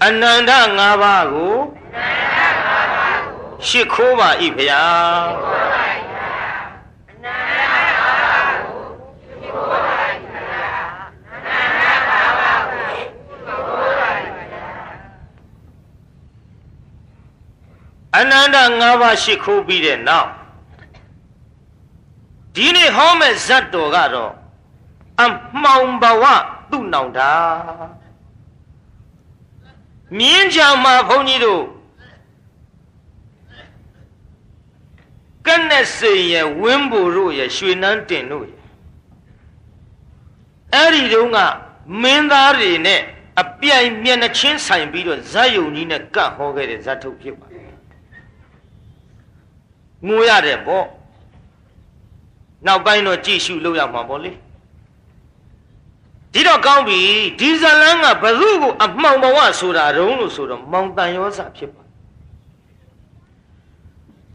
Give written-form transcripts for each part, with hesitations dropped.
အနန္တ၅ပါးကိုရှိခိုးပါ၏ဖျားအနန္တ၅ပါးရှိခိုးပြီးတဲ့နောက်ဒီနေ့ဟောမဲ့ဇတ်တော်ကတော့အမှောင်ဘဝသူ့နောင်တာမြင်းချံမှာဘုန်းကြီးတို့ကနဲ့စိန်ရဲ့ဝင်းဘူတို့ရဲ့ရွှေနန်းတင်တို့ရဲ့အဲ့ဒီတုန်းကမင်းသားတွေနဲ့အပြိုင်မျက်နှချင်းဆိုင်ပြီးတော့ဇတ်ယုံကြီးနဲ့ကတ်ဟောခဲ့တဲ့ဇတ်ထုတ်ဖြစ်ပါတယ်ငိုရတယ်ပေါ့နောက်ပိုင်းတော့ကြည့်ရှုလို့ရမှာပေါ့လေဒီတော့ကောင်းပြီဒီဇလန်းကဘယ်သူကိုအမှောင်ဘဝဆိုတာတုံးလို့ဆိုတော့မောင်တန်ရောစဖြစ်ပါ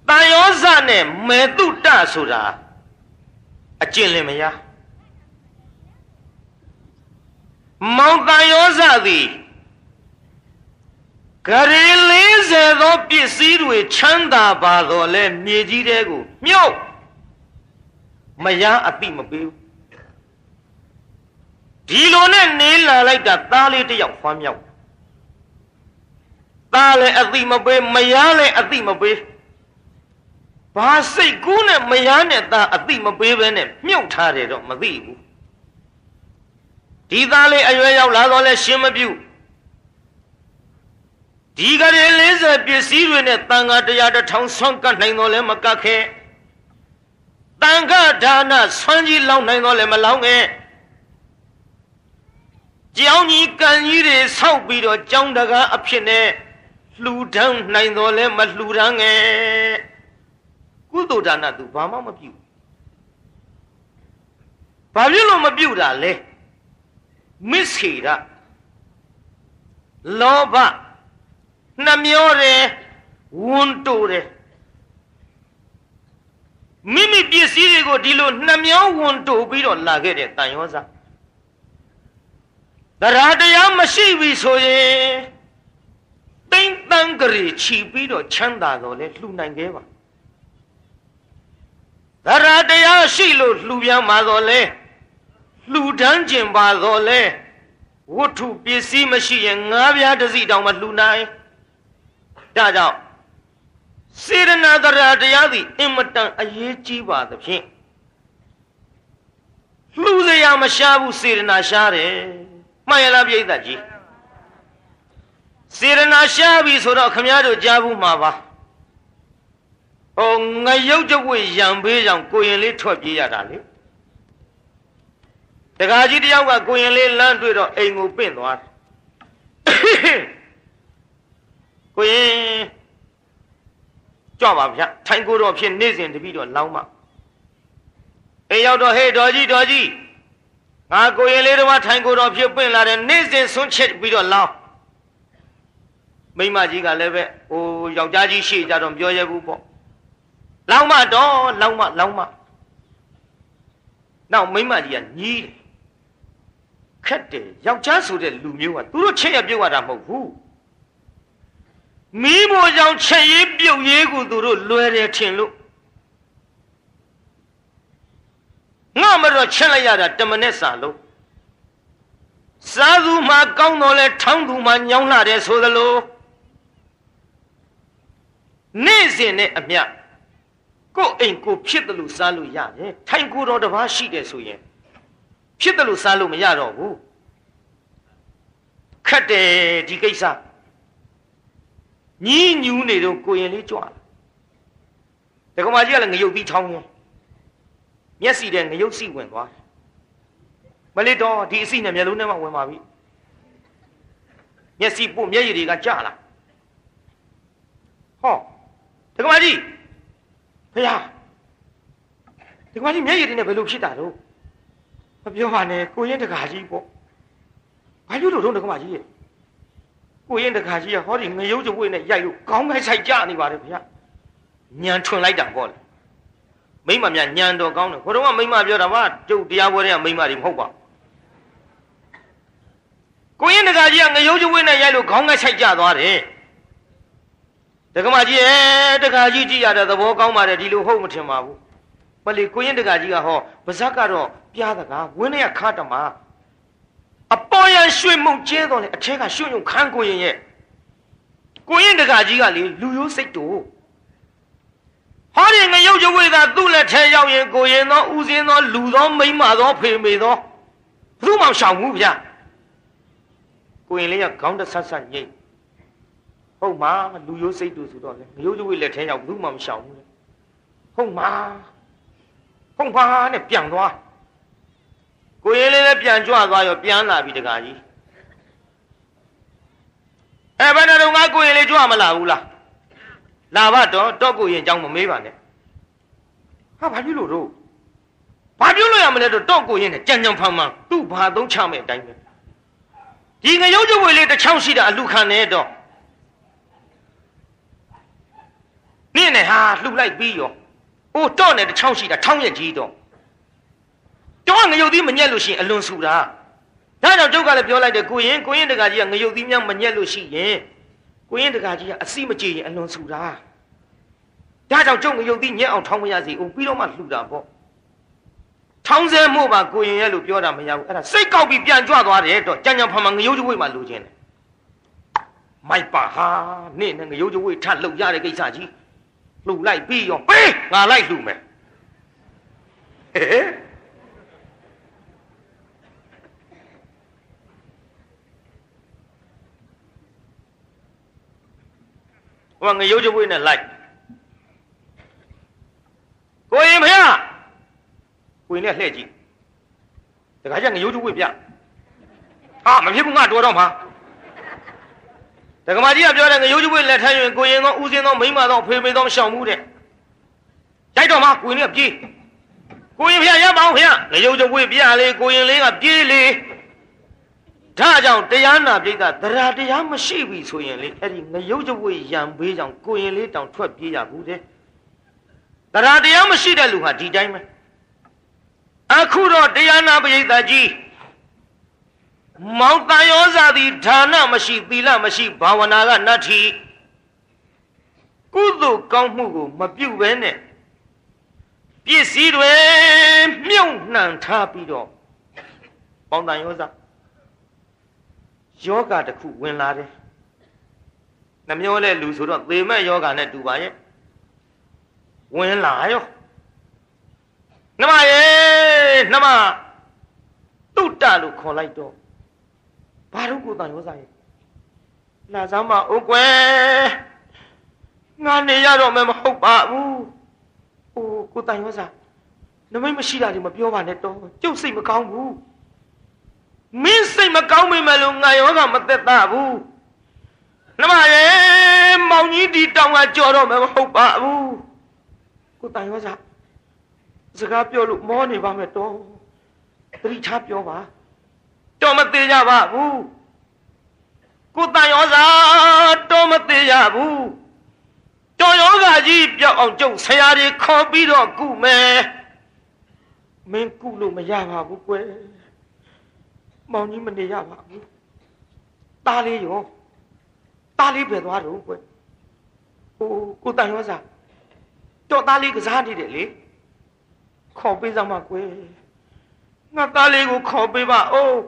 တန်ရောစနဲ့မေတုတဆိုတာအကျင့်လင်မရမောင်တန်ရောစသည်ဂရေ40သောပစ္စည်းတွေချမ်းသာပါတော့လဲမြေကြီးတဲကိုမြုပ်မရအတိမပေးဘူးဒီလိုနဲ့နေလာလိုက်တာသားလေးတစ်ယောက်ဖွားမြောက်သားလည်းအတိမပေးမရလည်းအတိမပေးဘာစိတ်ကူးနဲ့မရနဲ့သားအတိမပေးပဲနဲ့မြုပ်ထားတယ်တော့မသိဘူးဒီသားလေးအရွယ်ရောက်လာတော့လဲရှင်းမပြုဒီကလေး40ပစ္စည်းတွေနဲ့တန်ခါ100 1000ဆွမ်းကတ်နိုင်တော့လဲမကတ်ခဲ့တန်ခါဒါနဆွမ်းကြီးလောင်းနိုင်တော့လဲမလောင်းခဲ့ကျောင်းကြီးကန်ကြီးတွေဆောက်ပြီးတော့ကျောင်းတကားအဖြစ်နဲ့လှူဒန်းနိုင်တော့လဲမလှူဒန်းငယ်ကုသိုလ်ဒါနသူဘာမှမပြုဘာဖြစ်လို့မပြုတာလဲမစ္ဆေရလောဘနှမျောတယ်ဝန်တိုတယ်မိမိပစ္စည်းတွေကိုဒီလိုနှမျောဝန်တိုပြီးတော့လာခဲ့တဲ့တန်ရောစတရားတရားမရှိပြီဆိုရင်တိမ့်တန်းကြရီချီပြီးတော့ချမ်းသာတော့လေလှူနိုင်ခဲ့ပါတရားတရားရှိလို့လှူပြန်ပါတော့လေလှူဒန်းကျင်ပါတော့လေဝတ္ထုပစ္စည်းမရှိရင်ငါးပြားတစ်စီတောင်မလှူနိုင်ဒါကြောင့်စေရနာတရားတရားသည်အင်မတန်အရေးကြီးပါသဖြင့်လှူစရာမရှားဘူးစေရနာရှားတယ်မှန်ရလားပြိဿကြီးစေရနာရှားပြီဆိုတော့ခမည်းတော်ကြားဘူးမှာပါဟိုငရုတ်ကြွေရံပေးကြောင်ကိုရင်လေးထွက်ပြေးရတာလေတကားကြီးတယောက်ကကိုရင်လေးလမ်းတွေ့တော့အိမ်ကိုပင့်သွားတယ်ကိုရင်ကြွပါဗျထိုင်ကိုတော့ဖြစ်နေစဉ်တပိတော့လောင်းမအိမ်ရောက်တော့ဟေးတော်ကြီးငါကိုရင်လေးတော့ထိုင်ကိုတော့ဖြစ်ပင့်လာတယ်နေစဉ်ဆွန့်ချက်ပြီးတော့လောင်းမိမကြီးကလည်းပဲဟိုယောက်ျားကြီးရှေ့ကြတော့ပြောရဘူးပေါ့လောင်းမတော့လောင်းမနောက်မိမကြီးကညီးတယ်ခက်တယ်ယောက်ျားဆိုတဲ့လူမျိုးကသူတို့ချက်ရပြုတ်ရတာမဟုတ်ဘူးမီးမိုးကြောင့်ချက်ရေးပြုတ်ရေးကိုသူတို့လွယ်တယ်ထင်လို့ငါမတော့ချက်လိုက်ရတာတမနဲ့စာလို့စားသူမှကောင်းတော့လဲထောင်းသူမှညောင်းလာတယ်ဆိုသလိုနေ့စဉ်နဲ့အမျှကိုယ်အိမ်ကိုဖြစ်တယ်လို့စားလို့ရတယ်ထိုင်ကိုယ်တော်တစ်ပါးရှိတယ်ဆိုရင်ဖြစ်တယ်လို့စားလို့မရတော့ဘူးခက်တယ်ဒီကိစ္စညီးညူးနေတော့ကိုရင်လေးကြွလာတက္ကမကြီးကလည်းငရုတ်ပြီးထောင်းရင်မျက်စိတဲ့ငရုတ်စီဝင်သွားတယ်မလေးတော့ဒီအစီနဲ့မျက်လုံးထဲမှာဝင်ပါပြီမျက်စိပို့မျက်ရည်တွေကကျလာဟောတက္ကမကြီးဖေဟာတက္ကမကြီးမျက်ရည်တွေနဲ့ဘယ်လိုဖြစ်တာတော့မပြောပါနဲ့ကိုရင်တက္ကကြီးပေါ့ဘာလို့လို့တက္ကမကြီးရဲ့ကိုရင်တခါကြီးကဟောဒီငရုတ်ကြွေးနဲ့ရိုက်လို့ခေါင်းကိုက်ဆိုင်ကြနေပါတယ်ဗျာညံထွင်လိုက်တာပေါ့လေမိမများညံတော်ကောင်းတယ်ဘုရားကမိမပြောတာပါကျုပ်တရားပွဲတွေကမိမတွေမဟုတ်ပါ ကိုရင်တကာကြီးကငရုတ်ကျွေးနဲ့ရိုက်လို့ခေါင်းကဆိုင်ကြသွားတယ်တက္ကမကြီးရဲ့တကာကြီးကြည့်ရတဲ့သဘောကောင်းပါတယ်ဒီလိုဟုတ်မထင်ပါဘူးမလီကိုရင်တကာကြီးကဟောပါဇက်ကတော့ပြားတကာဝင်းနဲ့ခါတမအပေါ်ရရွှေမုံကျဲတော့လေအထက်ကရွှွညုံခန်းကိုရင်ရဲ့ကိုရင်တကာကြီးကလေလူရိုးစိတ်တို့ဟောဒီငရုတ်ကျွေးသာသူ့လက်ထဲရောက်ရင်ကိုရင်သောဦးစင်းသောလူသောမိန်းမသောဖေမေသောဘုသူ့မောင်ရှောင်မှုဗျာကိုရင်လေးကခေါင်းတဆတ်ဆတ်ညိတ်ဟုတ်မှာလူရိုးစိတ်တူဆိုတော့လေငရုတ်ကျွေးလက်ထဲရောက်ဘူးမှမရှောင်ဘူးလေဟုတ်မှာနဲ့ပြန်သွားကိုရင်လေးလည်းပြန်ကြွသွားရောပြန်လာပြီတကားကြီးဘယ်နဲ့တော့ငါကိုရင်လေးကြွမလာဘူးလားလာပါတော့ကိုရင်เจ้าမမေးပါနဲ့ဟာဘာဖြစ်လို့တော့ဘာပြောလို့ရမလဲတော့ကိုရင်နဲ့ကြံကြံဖန်ဖန်သူ့ဘာသုံးချမဲ့အတိုင်းပဲဒီငရုတ်ကျွေးလေးတစ်ချောင်းရှိတာအလူခံနေတော့နင့်နဲ့ဟာလှူလိုက်ပြီးရောအိုးတော့နဲ့တစ်ချောင်းရှိတာထောင်းရက်ကြီးတော့ငရုတ်သီးမညက်လို့ရှိရင်အလွန်ဆူတာဒါကြောင့်ကျုပ်ကလည်းပြောလိုက်တယ်ကိုရင်တကာကြီးကငရုတ်သီးများမညက်လို့ရှိရင်ကိုရင်တကာကြီးကအစီမကြေရင်အလွန်ဆူတာဒါကြောင့်ကျုပ်ငရုတ်သီးညက်အောင်ထောင်းမရစေဦးပြီးတော့မှလှူတာပေါ့ထောင်းစဲမို့ပါကိုရင်ရဲ့လို့ပြောတာမရဘူးအဲ့ဒါစိတ်ကောက်ပြီးပြန်ကြွသွားတယ်တော့ကြံဖန်ဖန်ငရုတ်ကျွေးမှလှူခြင်းတယ်မိုက်ပါဟာနင့်နဲ့ငရုတ်ကျွေးထလှုပ်ရတဲ့ကိစ္စကြီးလှူလိုက်ပြီးရောပေးငါလိုက်လှူမယ်ဟောငရုတ်ကျွေးနဲ့လိုက်ကိုရင်ဖေကိုရင်နဲ့လှည့်ကြည့်တခါကျငရုတ်ကျွေးပြဟာမဖြစ်ဘူးငါတော်တော့မှာတက္ကမကြီးကပြောတယ်ငရုတ်ကျွေးလက်ထမ်းရင်ကိုရင်သောဦးစင်းသောမိန်းမသောဖေမေသောမရှောင်ဘူးတဲ့ရိုက်တော့မှကိုရင်ကပြေးကိုရင်ဖေရပါအောင်ဖေငရုတ်ကျွေးပြလေကိုရင်လေးကပြေးလေဒါကြောင့်တရားနာပိဋကသရတရားမရှိပြီဆိုရင်လေအဲ့ဒီငရုတ်ကျွေးရံပေးကြောင့်ကိုရင်လေးတောင်ထွက်ပြေးရဘူးတဲ့သရတရားမရှိတဲ့လူဟာဒီတိုင်းပဲအခုတော့တရားနာပိဋကကြီးမောင်တန်ရောစာသည်ဌာနမရှိသီလမရှိဘာဝနာကနတ္ထိကုသိုလ်ကောင်းမှုကိုမပြုဘဲနဲ့ပစ္စည်းတွေမြုပ်နှံထားပြီးတော့မောင်တန်ရောစာယောဂတစ်ခုဝင်လာတယ်နှမျောလဲလူဆိုတော့သေမဲ့ယောဂနဲ့တူပါရဲ့ဝင်လာရောနှမရဲ့နှမတုတ္တလို့ခေါ်လိုက်တော့ဘာလို့ကိုတန်ရောစားရဲ့လာစမ်းမအိုကွယ်ငါနေရတော့မှမဟုတ်ပါဘူးအိုးကိုတန်ရောစားနမိတ်မရှိတာဒီမပြောပါနဲ့တော့ကျုပ်စိတ်မကောင်းဘူးမင်းစိတ်မကောင်းမိမယ်လို့ငါယောဂမသက်သာဘူးနှမရဲ့မောင်ကြီးဒီတောင်ကကြော်တော့မှမဟုတ်ပါဘူးကိုတန်ရောစားစကားပြောလို့မောနေပါမယ်တော့သတိထားပြောပါတော့မသေးကြပါဘူးကိုတန်ရောစာတော့မသေးကြဘူးတော်ယောဂကြီးပြောက်အောင်ကျုပ်ဆရာတွေခေါ်ပြီးတော့ကုမယ်မင်းကုလို့မရပါဘူးကွယ်မောင်ကြီးမနေရပါဘူးตาလေးရောตาလေးပဲသွားတော့ကွယ်ဟိုကိုတန်ရောစာတော့ตาလေးကစားနေတယ်လေခေါ်ပေးစမ်းပါကွယ်ငါตาလေးကိုခေါ်ပေးပါအိုး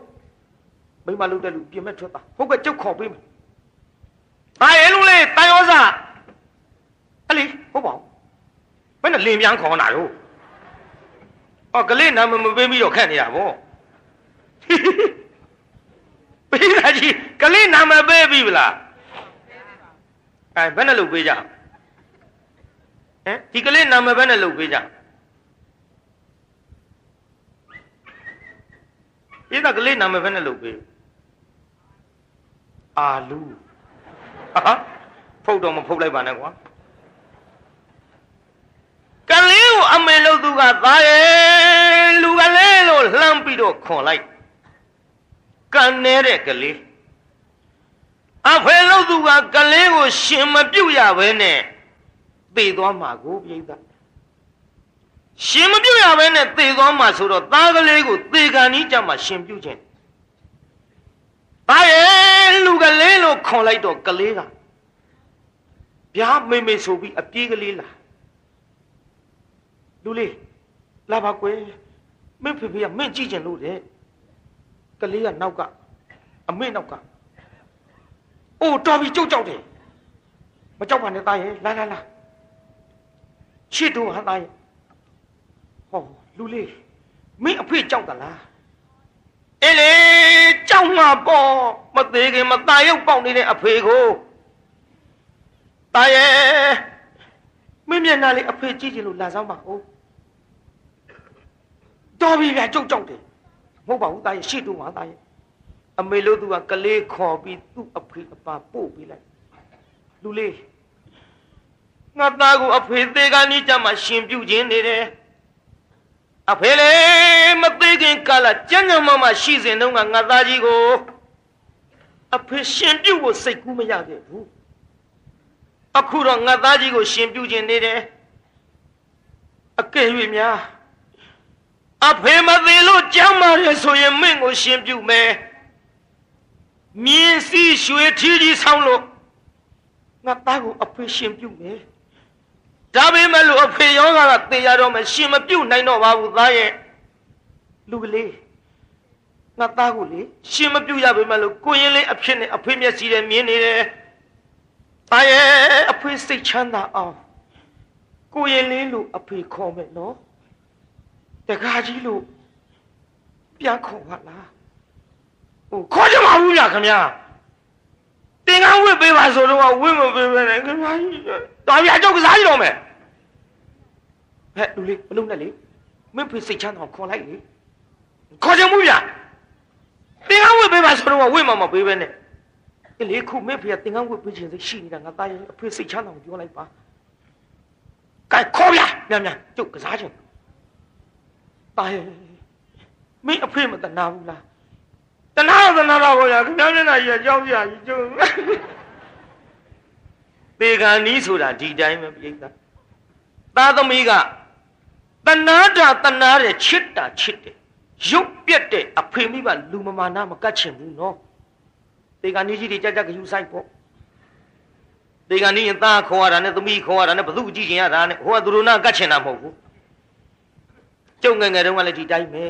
မိမလုပ်တဲ့လူပြင်မဲ့ထွက်တာဟုတ်ကဲ့ကျုပ်ခေါ်ပေးမယ်ဟာရဲလူလေးတန်ရောစာအလီဟုတ်ပါဘယ်နဲ့လင်းပြန်ခေါ်နာတော့အော်ကလေးနာမပေးပြီးတော့ခက်နေတာဗောပေးတာကြီးကလေးနာမပေးပြီဗလားဘယ်နဲ့လုပ်ပေးကြဒီကလေးနာမဘယ်နဲ့လုပ်ပေးကြဒီကကလေးနာမဘယ်နဲ့လုပ်ပေးအာလူဟာဖုတ်တော့မဖုတ်လိုက်ပါနဲ့ကွာကလေးကိုအမေလို့သူကသားရဲ့လူကလေးလို့လှမ်းပြီးတော့ခွန်လိုက်ကန်နေတဲ့ကလေးအဖေလို့သူကကလေးကိုရှင်မပြုတ်ရဘဲနဲ့သေသွားမှာကိုပြိဿရှင်မပြုတ်ရဘဲနဲ့သေသွားမှာဆိုတော့သားကလေးကိုသေကန်ကြီးကြမှာရှင်ပြုတ်ခြင်း ဒါရဲ့လူကလေးလို့ခွန်လိုက်တော့ကလေးကဗျာမေမေဆိုပြီးအပြေးကလေးလာလူလေးလာပါကွယ်မင်းဖေဖေကမင်းကြည့်ကျင်လို့တဲ့ကလေးကနောက်ကအမေနောက်ကအိုးတော်ပြီကြုတ်ကြောက်တယ်မကြောက်ပါနဲ့သားရဲ့လာချစ်တို့ဟာသားရဲ့ဟောလူလေးမင်းအဖေကြောက်သလားအေးလေကြောက်မှာပေါ့မသေးခင်မตายရုပ်ပေါက်နေတဲ့အဖေကိုသားရဲ့မင်းမျက်နှာလေးအဖေကြည့်ချင်လို့လာဆောင်ပါဦးတော်ပြီဗျာကြောက်တယ်မဟုတ်ပါဘူးသားရဲ့ရှေ့တို့မှာသားရဲ့အမေလို့သူကကလေးခေါ်ပြီးသူ့အဖေအပါပို့ပေးလိုက်လူလေးငါသားကိုအဖေသေးကနီးကြမှာရှင်ပြုခြင်းနေတယ်အဖေလေမသေးခင်ကာလကျန်းကျန်းမမရှိစဉ်တုန်းကငါသားကြီးကိုအဖေရှင်ပြုဖို့စိတ်ကူးမရခဲ့ဘူးအခုတော့ငါသားကြီးကိုရှင်ပြုခြင်းနေတယ်အကယ်၍များအဖေမသေးလို့ကြမ်းမာတယ်ဆိုရင်မင်းကိုရှင်ပြုမယ်မြင်းစီရွှေထီးကြီးဆောင်းလို့ငါသားကိုအဖေရှင်ပြုမယ်ဒါပေမဲ့လို့အဖေယောဂကသေရတော့မှရှင်မပြုတ်နိုင်တော့ပါဘူးသားရဲ့လူကလေးငါသားကိုလေရှင်မပြုတ်ရပေမဲ့လို့ကိုရင်လေးအဖြစ်နဲ့အဖေမျက်စီနဲ့မြင်နေတယ်သားရဲ့အဖေစိတ်ချမ်းသာအောင်ကိုရင်လေးလို့အဖေခေါ်မယ်နော်တကားကြီးလို့ပြန်ခေါ်ပါလားဟိုခေါ်ကြမှာဘူးဗျာခင်ဗျာတင်ကားဝစ်ပေးပါဆိုတော့ဝစ်မပေးပဲနဲ့ခင်ဗျာကြီးတော်ဗျာကြောက်ကစားကြည့်တော့မယ်ဟဲ့လူလေးမလုံးနဲ့လေမင်းဖေစိတ်ချမ်းသာခေါ်လိုက်လေခေါ်ကြမှုဗျာတင်ကားဝစ်ပေးပါဆိုတော့ဝစ်မပေးပဲနဲ့အေးလေခုမင်းဖေကတင်ကားဝစ်ပေးခြင်းစိတ်ရှိနေတာငါသားရဲ့အဖေစိတ်ချမ်းသာကိုပြောလိုက်ပါကဲခေါ်ဗျာမြန်ကျုပ်ကစားခြင်းတာရဲ့မင်းအဖေမတနာဘူးလားတနာတော့ဘောရခင်ဗျားမျက်နှာကြီးအကြောင်းပြကြီးကျုပ်ပေကံနီးဆိုတာဒီတိုင်းပဲပြိဿသားသမီးကတနာတဲ့ချစ်တယ်ရုပ်ပြက်တဲ့အဖေမိဘလူမမာနာမကတ်ချင်ဘူးနော်ပေကံနီးကြီးတွေကြကြယူဆိုင်ပေါ့ပေကံနီးရင်သားခေါ်ရတာနဲ့သမီးခေါ်ရတာနဲ့ဘသူကြည့်ချင်ရတာနဲ့ဟိုကသူတို့နာကတ်ချင်တာမဟုတ်ဘူးကျုပ်ငယ်တုန်းကလည်းဒီတိုင်းပဲ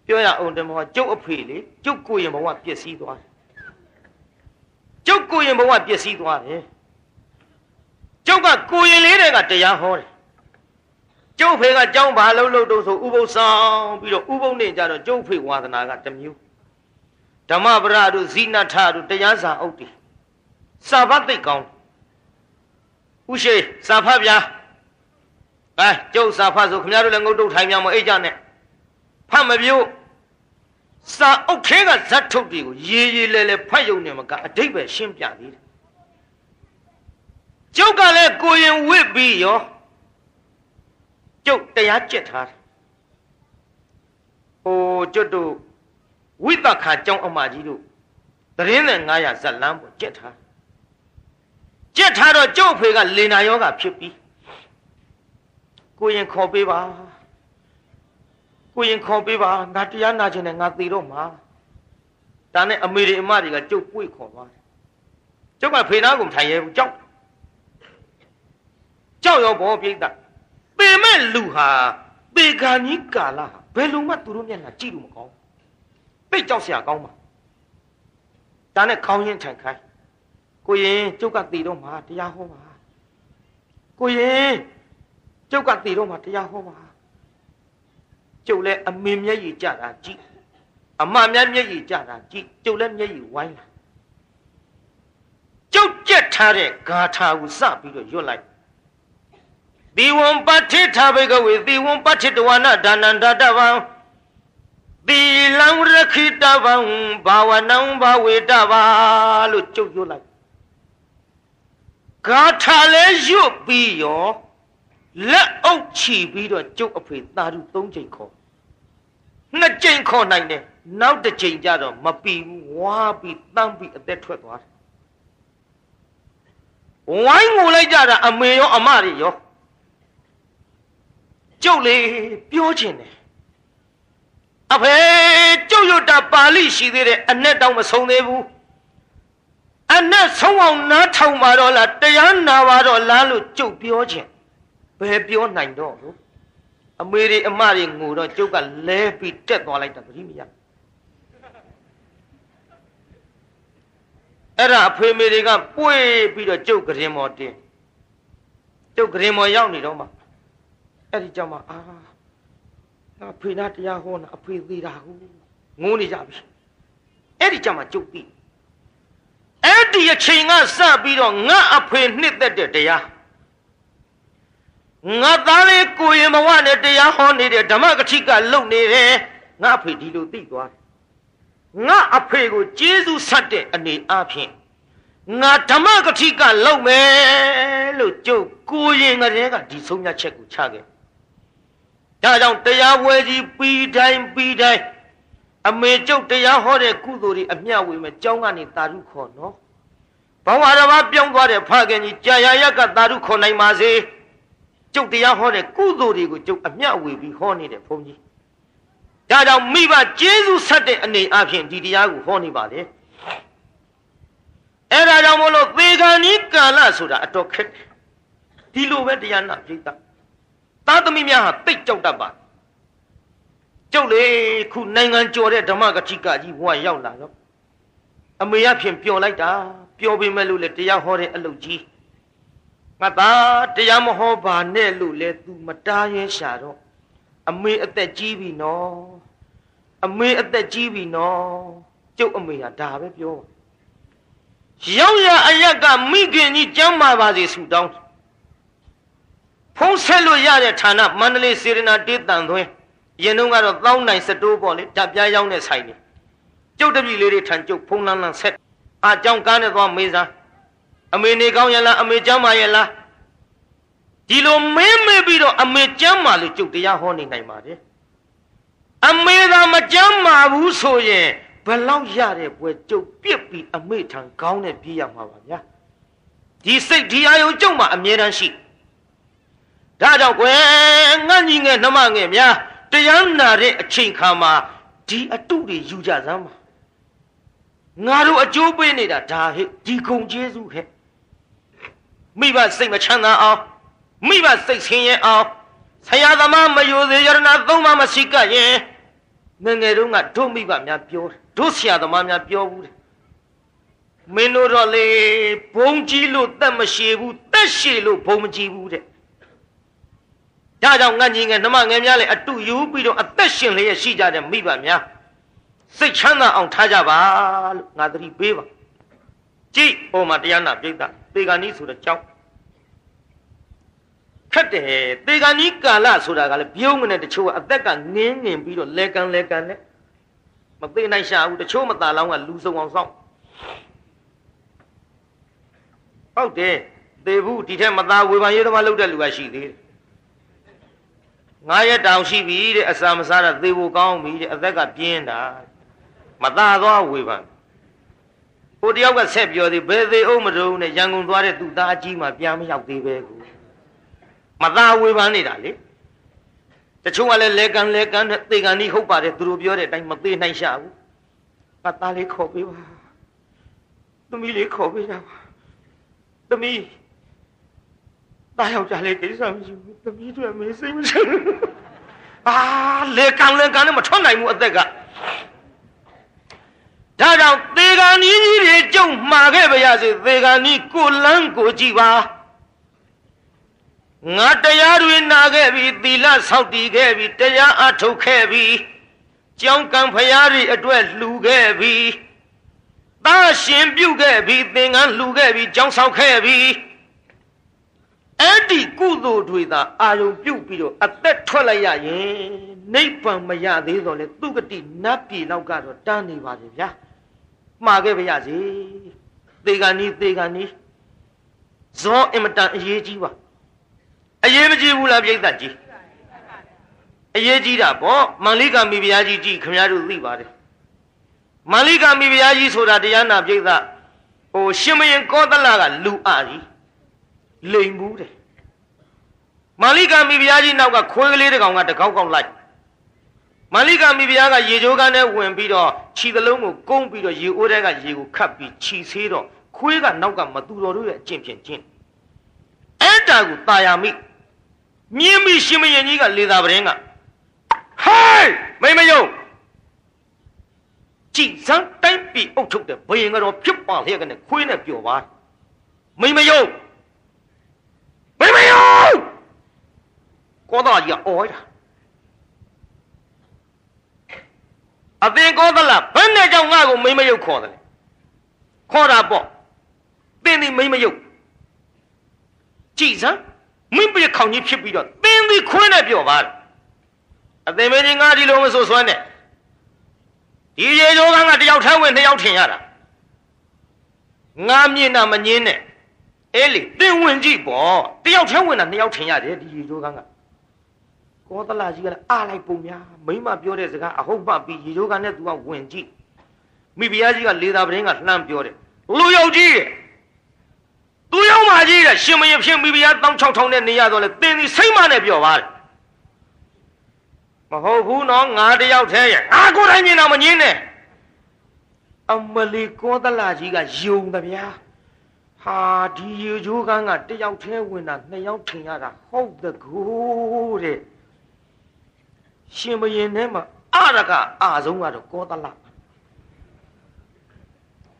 ပြောရအောင်တမောကျုပ်အဖေလေကျုပ်ကိုရင်ဘဝပျက်စီးသွားတယ်ကျုပ်ကိုရင်ဘဝပျက်စီးသွားတယ်ကျုပ်ကကိုရင်လေးတွေကတရားဟောတယ်ကျုပ်ဖေကကြောင်းဘာလုံးလို့တော့ဆိုဥပုသ်ဆောင်ပြီးတော့ဥပုသ်နေ့ကြတော့ကျုပ်ဖေဝါသနာကတစ်မျိုးဓမ္မပရတို့ဇိနထတို့တရားစာအုပ်တွေစာဖတ်သိကောင်းဥရှိစာဖတ်ဗျာကျုပ်စာဖတ်ဆိုခင်ဗျားတို့လည်းငုတ်တုတ်ထိုင်များမအိတ်ကြနဲ့ဖတ်မပြို့စာအုပ်ထဲကဇတ်ထုတ်တွေကိုရေးလဲဖတ်ယုံနေမှာကအတိတ်ပဲရှင်းပြသေးတယ်ကျုပ်ကလည်းကိုရင်ဝစ်ပြီးရောကျုပ်တရားကျက်ထားတယ်ဟိုကျွတ်တို့ဝိသခါကျောင်းအမကြီးတို့သတင်းနဲ့900ဇက်လန်းပေါ်ကျက်ထားတော့ကျုပ်ဖေကလေနာယောဂဖြစ်ပြီးကိုရင်ခေါ်ပေးပါငါတရားနာခြင်းနဲ့ငါသေတော့မှာဒါနဲ့အမေတွေအမတွေကကျုပ်ပွေခေါ်သွားတယ်ကျုပ်ကဖေနာကုန်ထိုင်ရဲဘူးကြောက်ရောဘောပြိတ္တပေမဲ့လူဟာပေခါကြီးကာလဟာဘယ်လိုမှသူတို့မျက်နှာကြည့်လို့မကောင်းပိတ်ကြောက်စရာကောင်းပါဒါနဲ့ခေါင်းရင်းထိုင်ခိုင်းကိုရင်ကျုပ်ကသေတော့မှာတရားဟောပါကိုရင်ကျုပ်ကသေတော့မှာတရားဟောပါကျုပ်လည်းအမေမျက်ရည်ကြတာကြည့်အမမျက်ရည်ကြတာကြည့်ကျုပ်လည်းမျက်ရည်ဝိုင်းလာကျုပ်ကြက်ထားတဲ့ဂါထာကိုစပြီးတော့ရွတ်လိုက်ဒီဝံပဋ္ဌိထာဘေကဝေဒီဝံပဋ္ဌိတဝနာဒါနန္ဒတဗံဒီလံရခိတဗံဘာဝနံဘာဝေတဗာလို့ကျုပ်ရွတ်လိုက်ဂါထာလည်းရွတ်ပြီးရောလက်အုပ်ချီပြီးတော့ကျုပ်အဖေသာဓု3ချိန်ခေါ်2ချိန်ခေါ်နိုင်တယ်နောက်တစ်ချိန်ကျတော့မပီဘူးဝါပြီးတန်းပြီးအသက်ထွက်သွားတယ်ဝိုင်းငိုလိုက်ကြတာအမေရောအမတွေရောကျုပ်လေပြောချင်တယ် အဖေကျုပ်ရွတ်တာပါဠိရှိသေးတယ်အနဲ့တောင်မဆုံးသေးဘူးအနဲ့ဆုံးအောင်နားထောင်ပါတော့လားတရားနာပါတော့လားလို့ကျုပ်ပြောခြင်းဘယ်ပြောနိုင်တော့လို့အမေတွေအမတွေငိုတော့ကျုပ်ကလဲပြီးတက်သွားလိုက်တာပရိမယအဲ့ဒါအဖေမေတွေကပွေပြီးတော့ကျုပ်ကရင်မော်တင်ကျုပ်ကရင်မော်ရောက်နေတော့မှအဲ့ဒီကြောင့်မှငါဖေနာတရားဟောတာအဖေသေးတာကိုငိုနေကြပြီအဲ့ဒီကြောင့်မှကျုပ်သိအဲ့ဒီအချိန်ကစပြီးတော့ငါအဖေနှစ်သက်တဲ့တရားငါသားလေးကိုရင်ဘဝနဲ့တရားဟောနေတဲ့ဓမ္မကတိကလုံနေတယ်ငါအဖေဒီလိုသိသွားတယ်ငါအဖေကိုကျေးဇူးဆက်တဲ့အနေအချင်းငါဓမ္မကတိကလုံမယ်လို့ကျုပ်ကိုရင်ကလေးကဒီဆုံးဖြတ်ချက်ကိုချခဲ့ဒါကြောင့်တရားဝဲကြီးပြီးတိုင်းအမေကျုပ်တရားဟောတဲ့ကုသိုလ်တွေအမျှဝေမယ်ကျောင်းကနေတာရုခေါ်နော်ဘဝတစ်ပါးပြောင်းသွားတဲ့ဖခင်ကြီးကြာရရက်ကတာရုခေါ်နိုင်ပါစေကျုပ်တရားဟောတဲ့ကုသိုလ်တွေကိုကျုပ်အမျှဝေပြီးဟောနေတဲ့ဘုန်းကြီးဒါကြောင့်မိဘကျေးဇူးဆက်တဲ့အနေအချင်းဒီတရားကိုဟောနေပါလေအဲ့ဒါကြောင့်မလို့သေဂာနိကာလဆိုတာအတော်ခက်ဒီလိုပဲတရားနာပြိတ္တာသားသမီးများဟာတိတ်ကြောက်တတ်ပါကျုပ်လေခုနိုင်ငံကျော်တဲ့ဓမ္မကတိကကြီးဘဝရောက်လာတော့အမေရဖြင့်ပျော်လိုက်တာပျော်ပေမဲ့လို့လေတရားဟောတဲ့အလုပ်ကြီးငါသားတရားမဟောပါနဲ့လို့လေ तू မတားရဲရှာတော့အမေအသက်ကြီးပြီနော်အမေအသက်ကြီးပြီနော်ကျုပ်အမေဟာဒါပဲပြောရောက်ရအရက်ကမိခင်ကြီးကျမ်းမာပါစေဆုတောင်းဖုံးဆက်လို့ရတဲ့ဌာနမန္တလေးစေရနာတေးတန်သွင်းရင်တုန်းကတော့တောင်းနိုင်စတိုးပေါ့လေဓာတ်ပြားရောက်တဲ့ဆိုင်တွေကျုပ်တပည့်လေးတွေထန်ကျုပ်ဖုံးလန်းလန်းဆက်အကြောင်းကားနဲ့သွားမေးစားအမေနေကောင်းရလားအမေကျမ်းမာရလားဒီလိုမေးပြီးတော့အမေကျမ်းမာလို့ကျုပ်တရားဟောနေနိုင်ပါတယ်အမေသာမကျမ်းမာဘူးဆိုရင်ဘယ်လောက်ရတဲ့ပွဲကျုပ်ပြစ်ပြီးအမေထံကောင်းနဲ့ပြေးရမှာပါဗျာဒီစိတ်ဒီအာယုံကျုပ်မှာအမြဲတမ်းရှိဒါကြောင့်ကွယ်ငတ်ကြီးငယ်နှမငယ်များတရားနာတဲ့အချိန်ခါမှာဒီအတုတွေယူကြစမ်းပါငါတို့အကျိုးပေးနေတာဒါဟဲ့ဒီဂုံကျေးဇူးဟဲ့မိဘစိတ်မချမ်းသာအောင်မိဘစိတ်ဆင်းရဲအောင်ဆရာသမားမယိုသေးရတနာသုံးပါးမရှိကရင်ငငယ်တုန်းကတို့မိဘများပြောတယ်တို့ဆရာသမားများပြောဘူးတယ်မင်းတို့တော့လေဘုံကြီးလို့တက်မရှိဘူးတက်ရှိလို့ဘုံမကြီးဘူးတဲ့ဒါကြောင့်ငတ်ကြီးငယ်နှမငယ်များလည်းအတူယူပြီးတော့အသက်ရှင်လျက်ရှိကြတဲ့မိဘများစိတ်ချမ်းသာအောင်ထားကြပါလို့ငါသတိပေးပါကြည့်ဟိုမှာတရားနာပြိတ္တာသေဂာနိဆိုတဲ့ကြောင်းခက်တယ်သေဂာနိကာလဆိုတာကလည်းပြုံးမနဲ့တချို့ကအသက်ကငင်းပြီးတော့လဲကန်နဲ့မသိနိုင်ရှာဘူးတချို့မตาလောင်းကလူစုံအောင်စောင့်ဟုတ်တယ်သေဘူးဒီထက်မตาဝေဖန်ရေးသမားလုပ်တဲ့လူကရှိသေးတယ်9 ရက်တောင်ရှိပြီတဲ့အစာမစားတာသေဖို့ကောင်းပြီတဲ့အသက်ကပြင်းတာမตาသွားဝေဖန်ဟိုတယောက်ကဆက်ပြောသေးဘယ်သေးအောင်မတုံးနဲ့ရန်ကုန်သွားတဲ့သူသားကြီးမှပြန်မရောက်သေးပဲကူမตาဝေဖန်နေတာလေတချို့ကလည်းလဲကန်နဲ့သေကန်ကြီးဟုတ်ပါတယ်သူတို့ပြောတဲ့အတိုင်းမသေးနိုင်ရှာဘူးငါသားလေးခေါ်ပေးပါသမီးလေးခေါ်ပေးကြပါသမီးတာယောက်ျားလေးကိစ္စမရှိဘူးသမီးတို့မေးစိတ်မရှိဘူးလဲကန်နဲ့မထွက်နိုင်ဘူးအသက်ကဒါကြောင့်သေဂာနီးကြီးတွေကြုံမှာခဲ့ပါရစေသေဂာနီးကိုလန်းကိုကြည့်ပါငါတရားတွေနာခဲ့ပြီသီလဆောက်တည်ခဲ့ပြီတရားအထုတ်ခဲ့ပြီကြောင်းကံဖရာတွေအတွက်လှူခဲ့ပြီသားရှင်ပြုခဲ့ပြီသင်္ကန်းလှူခဲ့ပြီကြောင်းဆောက်ခဲ့ပြီအဲ့ဒီကုသိုလ်တွေသာအာယုံပြုတ်ပြီးတော့အသက်ထွက်လိုက်ရရင်နိဗ္ဗာန်မရသေးတော့လေသူကတိနတ်ပြည်လောက်ကတော့တန်းနေပါလေဗျာမှာခဲ့ပါရစေသေဂာနီးဇောအင်မတန်အရေးကြီးပါအရေးမကြီးဘူးလားပြိဿကြီးအရေးကြီးတာပေါ့မန္လိကာမိဘုရားကြီးကြည့်ခင်ဗျားတို့သိပါတယ်မန္လိကာမိဘုရားကြီးဆိုတာတရားနာပြိဿဟိုရှင်မရင်ကောသလကလူအားကြီးလိမ်ဘူးတယ်မန္လိကာမိဘုရားကြီးနောက်ကခွေးကလေးတစ်ကောင်ကတကောက်ကောက်လိုက် မာလိကမိဖုရားကရေချိုးကန်းနဲ့ဝင်ပြီးတော့ခြီသလုံးကိုကုန်းပြီးတော့ရေအိုးထဲကရေကိုခတ်ပြီးခြီဆေးတော့ခွေးကနောက်ကမသူတော်တို့ရဲ့အကျင့်ဖြင့်ကျင့်အဲ့ဒါကိုตายာမိမြင်းမိရှင်မယင်ကြီးကလေသာပရင်ကဟိုင်းမိမယုံကြည်စမ်းတိုင်းပြီးအုပ်ထုတ်တဲ့ဘယင်ကတော့ဖြစ်ပါလျက်ကနေခွေးနဲ့ပျော်ပါမိမယုံကောသားကြီးကအော်ရအသင်ကောသလားဘယ်နဲ့ကြောင့်ငါ့ကိုမိမယုတ်ခေါ်တယ်ခေါ်တာပေါ့သင်ဒီမိမယုတ်ကြည်စမ်းမင်းပြခေါင်ကြီးဖြစ်ပြီးတော့သင်ဒီခွင်းနဲ့ပြောပါအသင်မင်းကြီးငါဒီလိုမဆိုဆွမ်းနဲ့ဒီရေချိုးကတယောက်ထဲဝင်နှစ်ယောက်ထင်ရတာငါမြင်တာမငင်းနဲ့အဲ့လေသင်ဝင်ကြည့်ပေါ့တယောက်ထဲဝင်တာနှစ်ယောက်ထင်ရတယ်ဒီရေချိုးကကောသလကြီးကလည်းအားလိုက်ပုံများမိမပြောတဲ့စကားအဟုတ်မှပြီးရေချိုးကနဲ့သူကဝင်ကြည့်မိဖုရားကြီးကလေသာပရင်ကလှမ်းပြောတယ်လူယုတ်ကြီးသူရောက်မှကြီးတဲ့ရှင်မရင်ဖြစ်မိဖုရား16000နဲ့နေရတော့လေသင်ဒီစိတ်မနဲ့ပြောပါတယ်မဟုတ်ဘူးနော်ငါတယောက်ထဲရဲ့ငါကိုယ်တိုင်မြင်တော့မငင်းနဲ့အမလီကောသလကြီးကယုံတယ်ဗျာဟာဒီရေချိုးကတယောက်ထဲဝင်တာနှစ်ယောက်ထင်ရတာဟုတ်တကူတဲ့ရှင်မရင်ထဲမှာအရကအဆုံးကတော့ကောသလ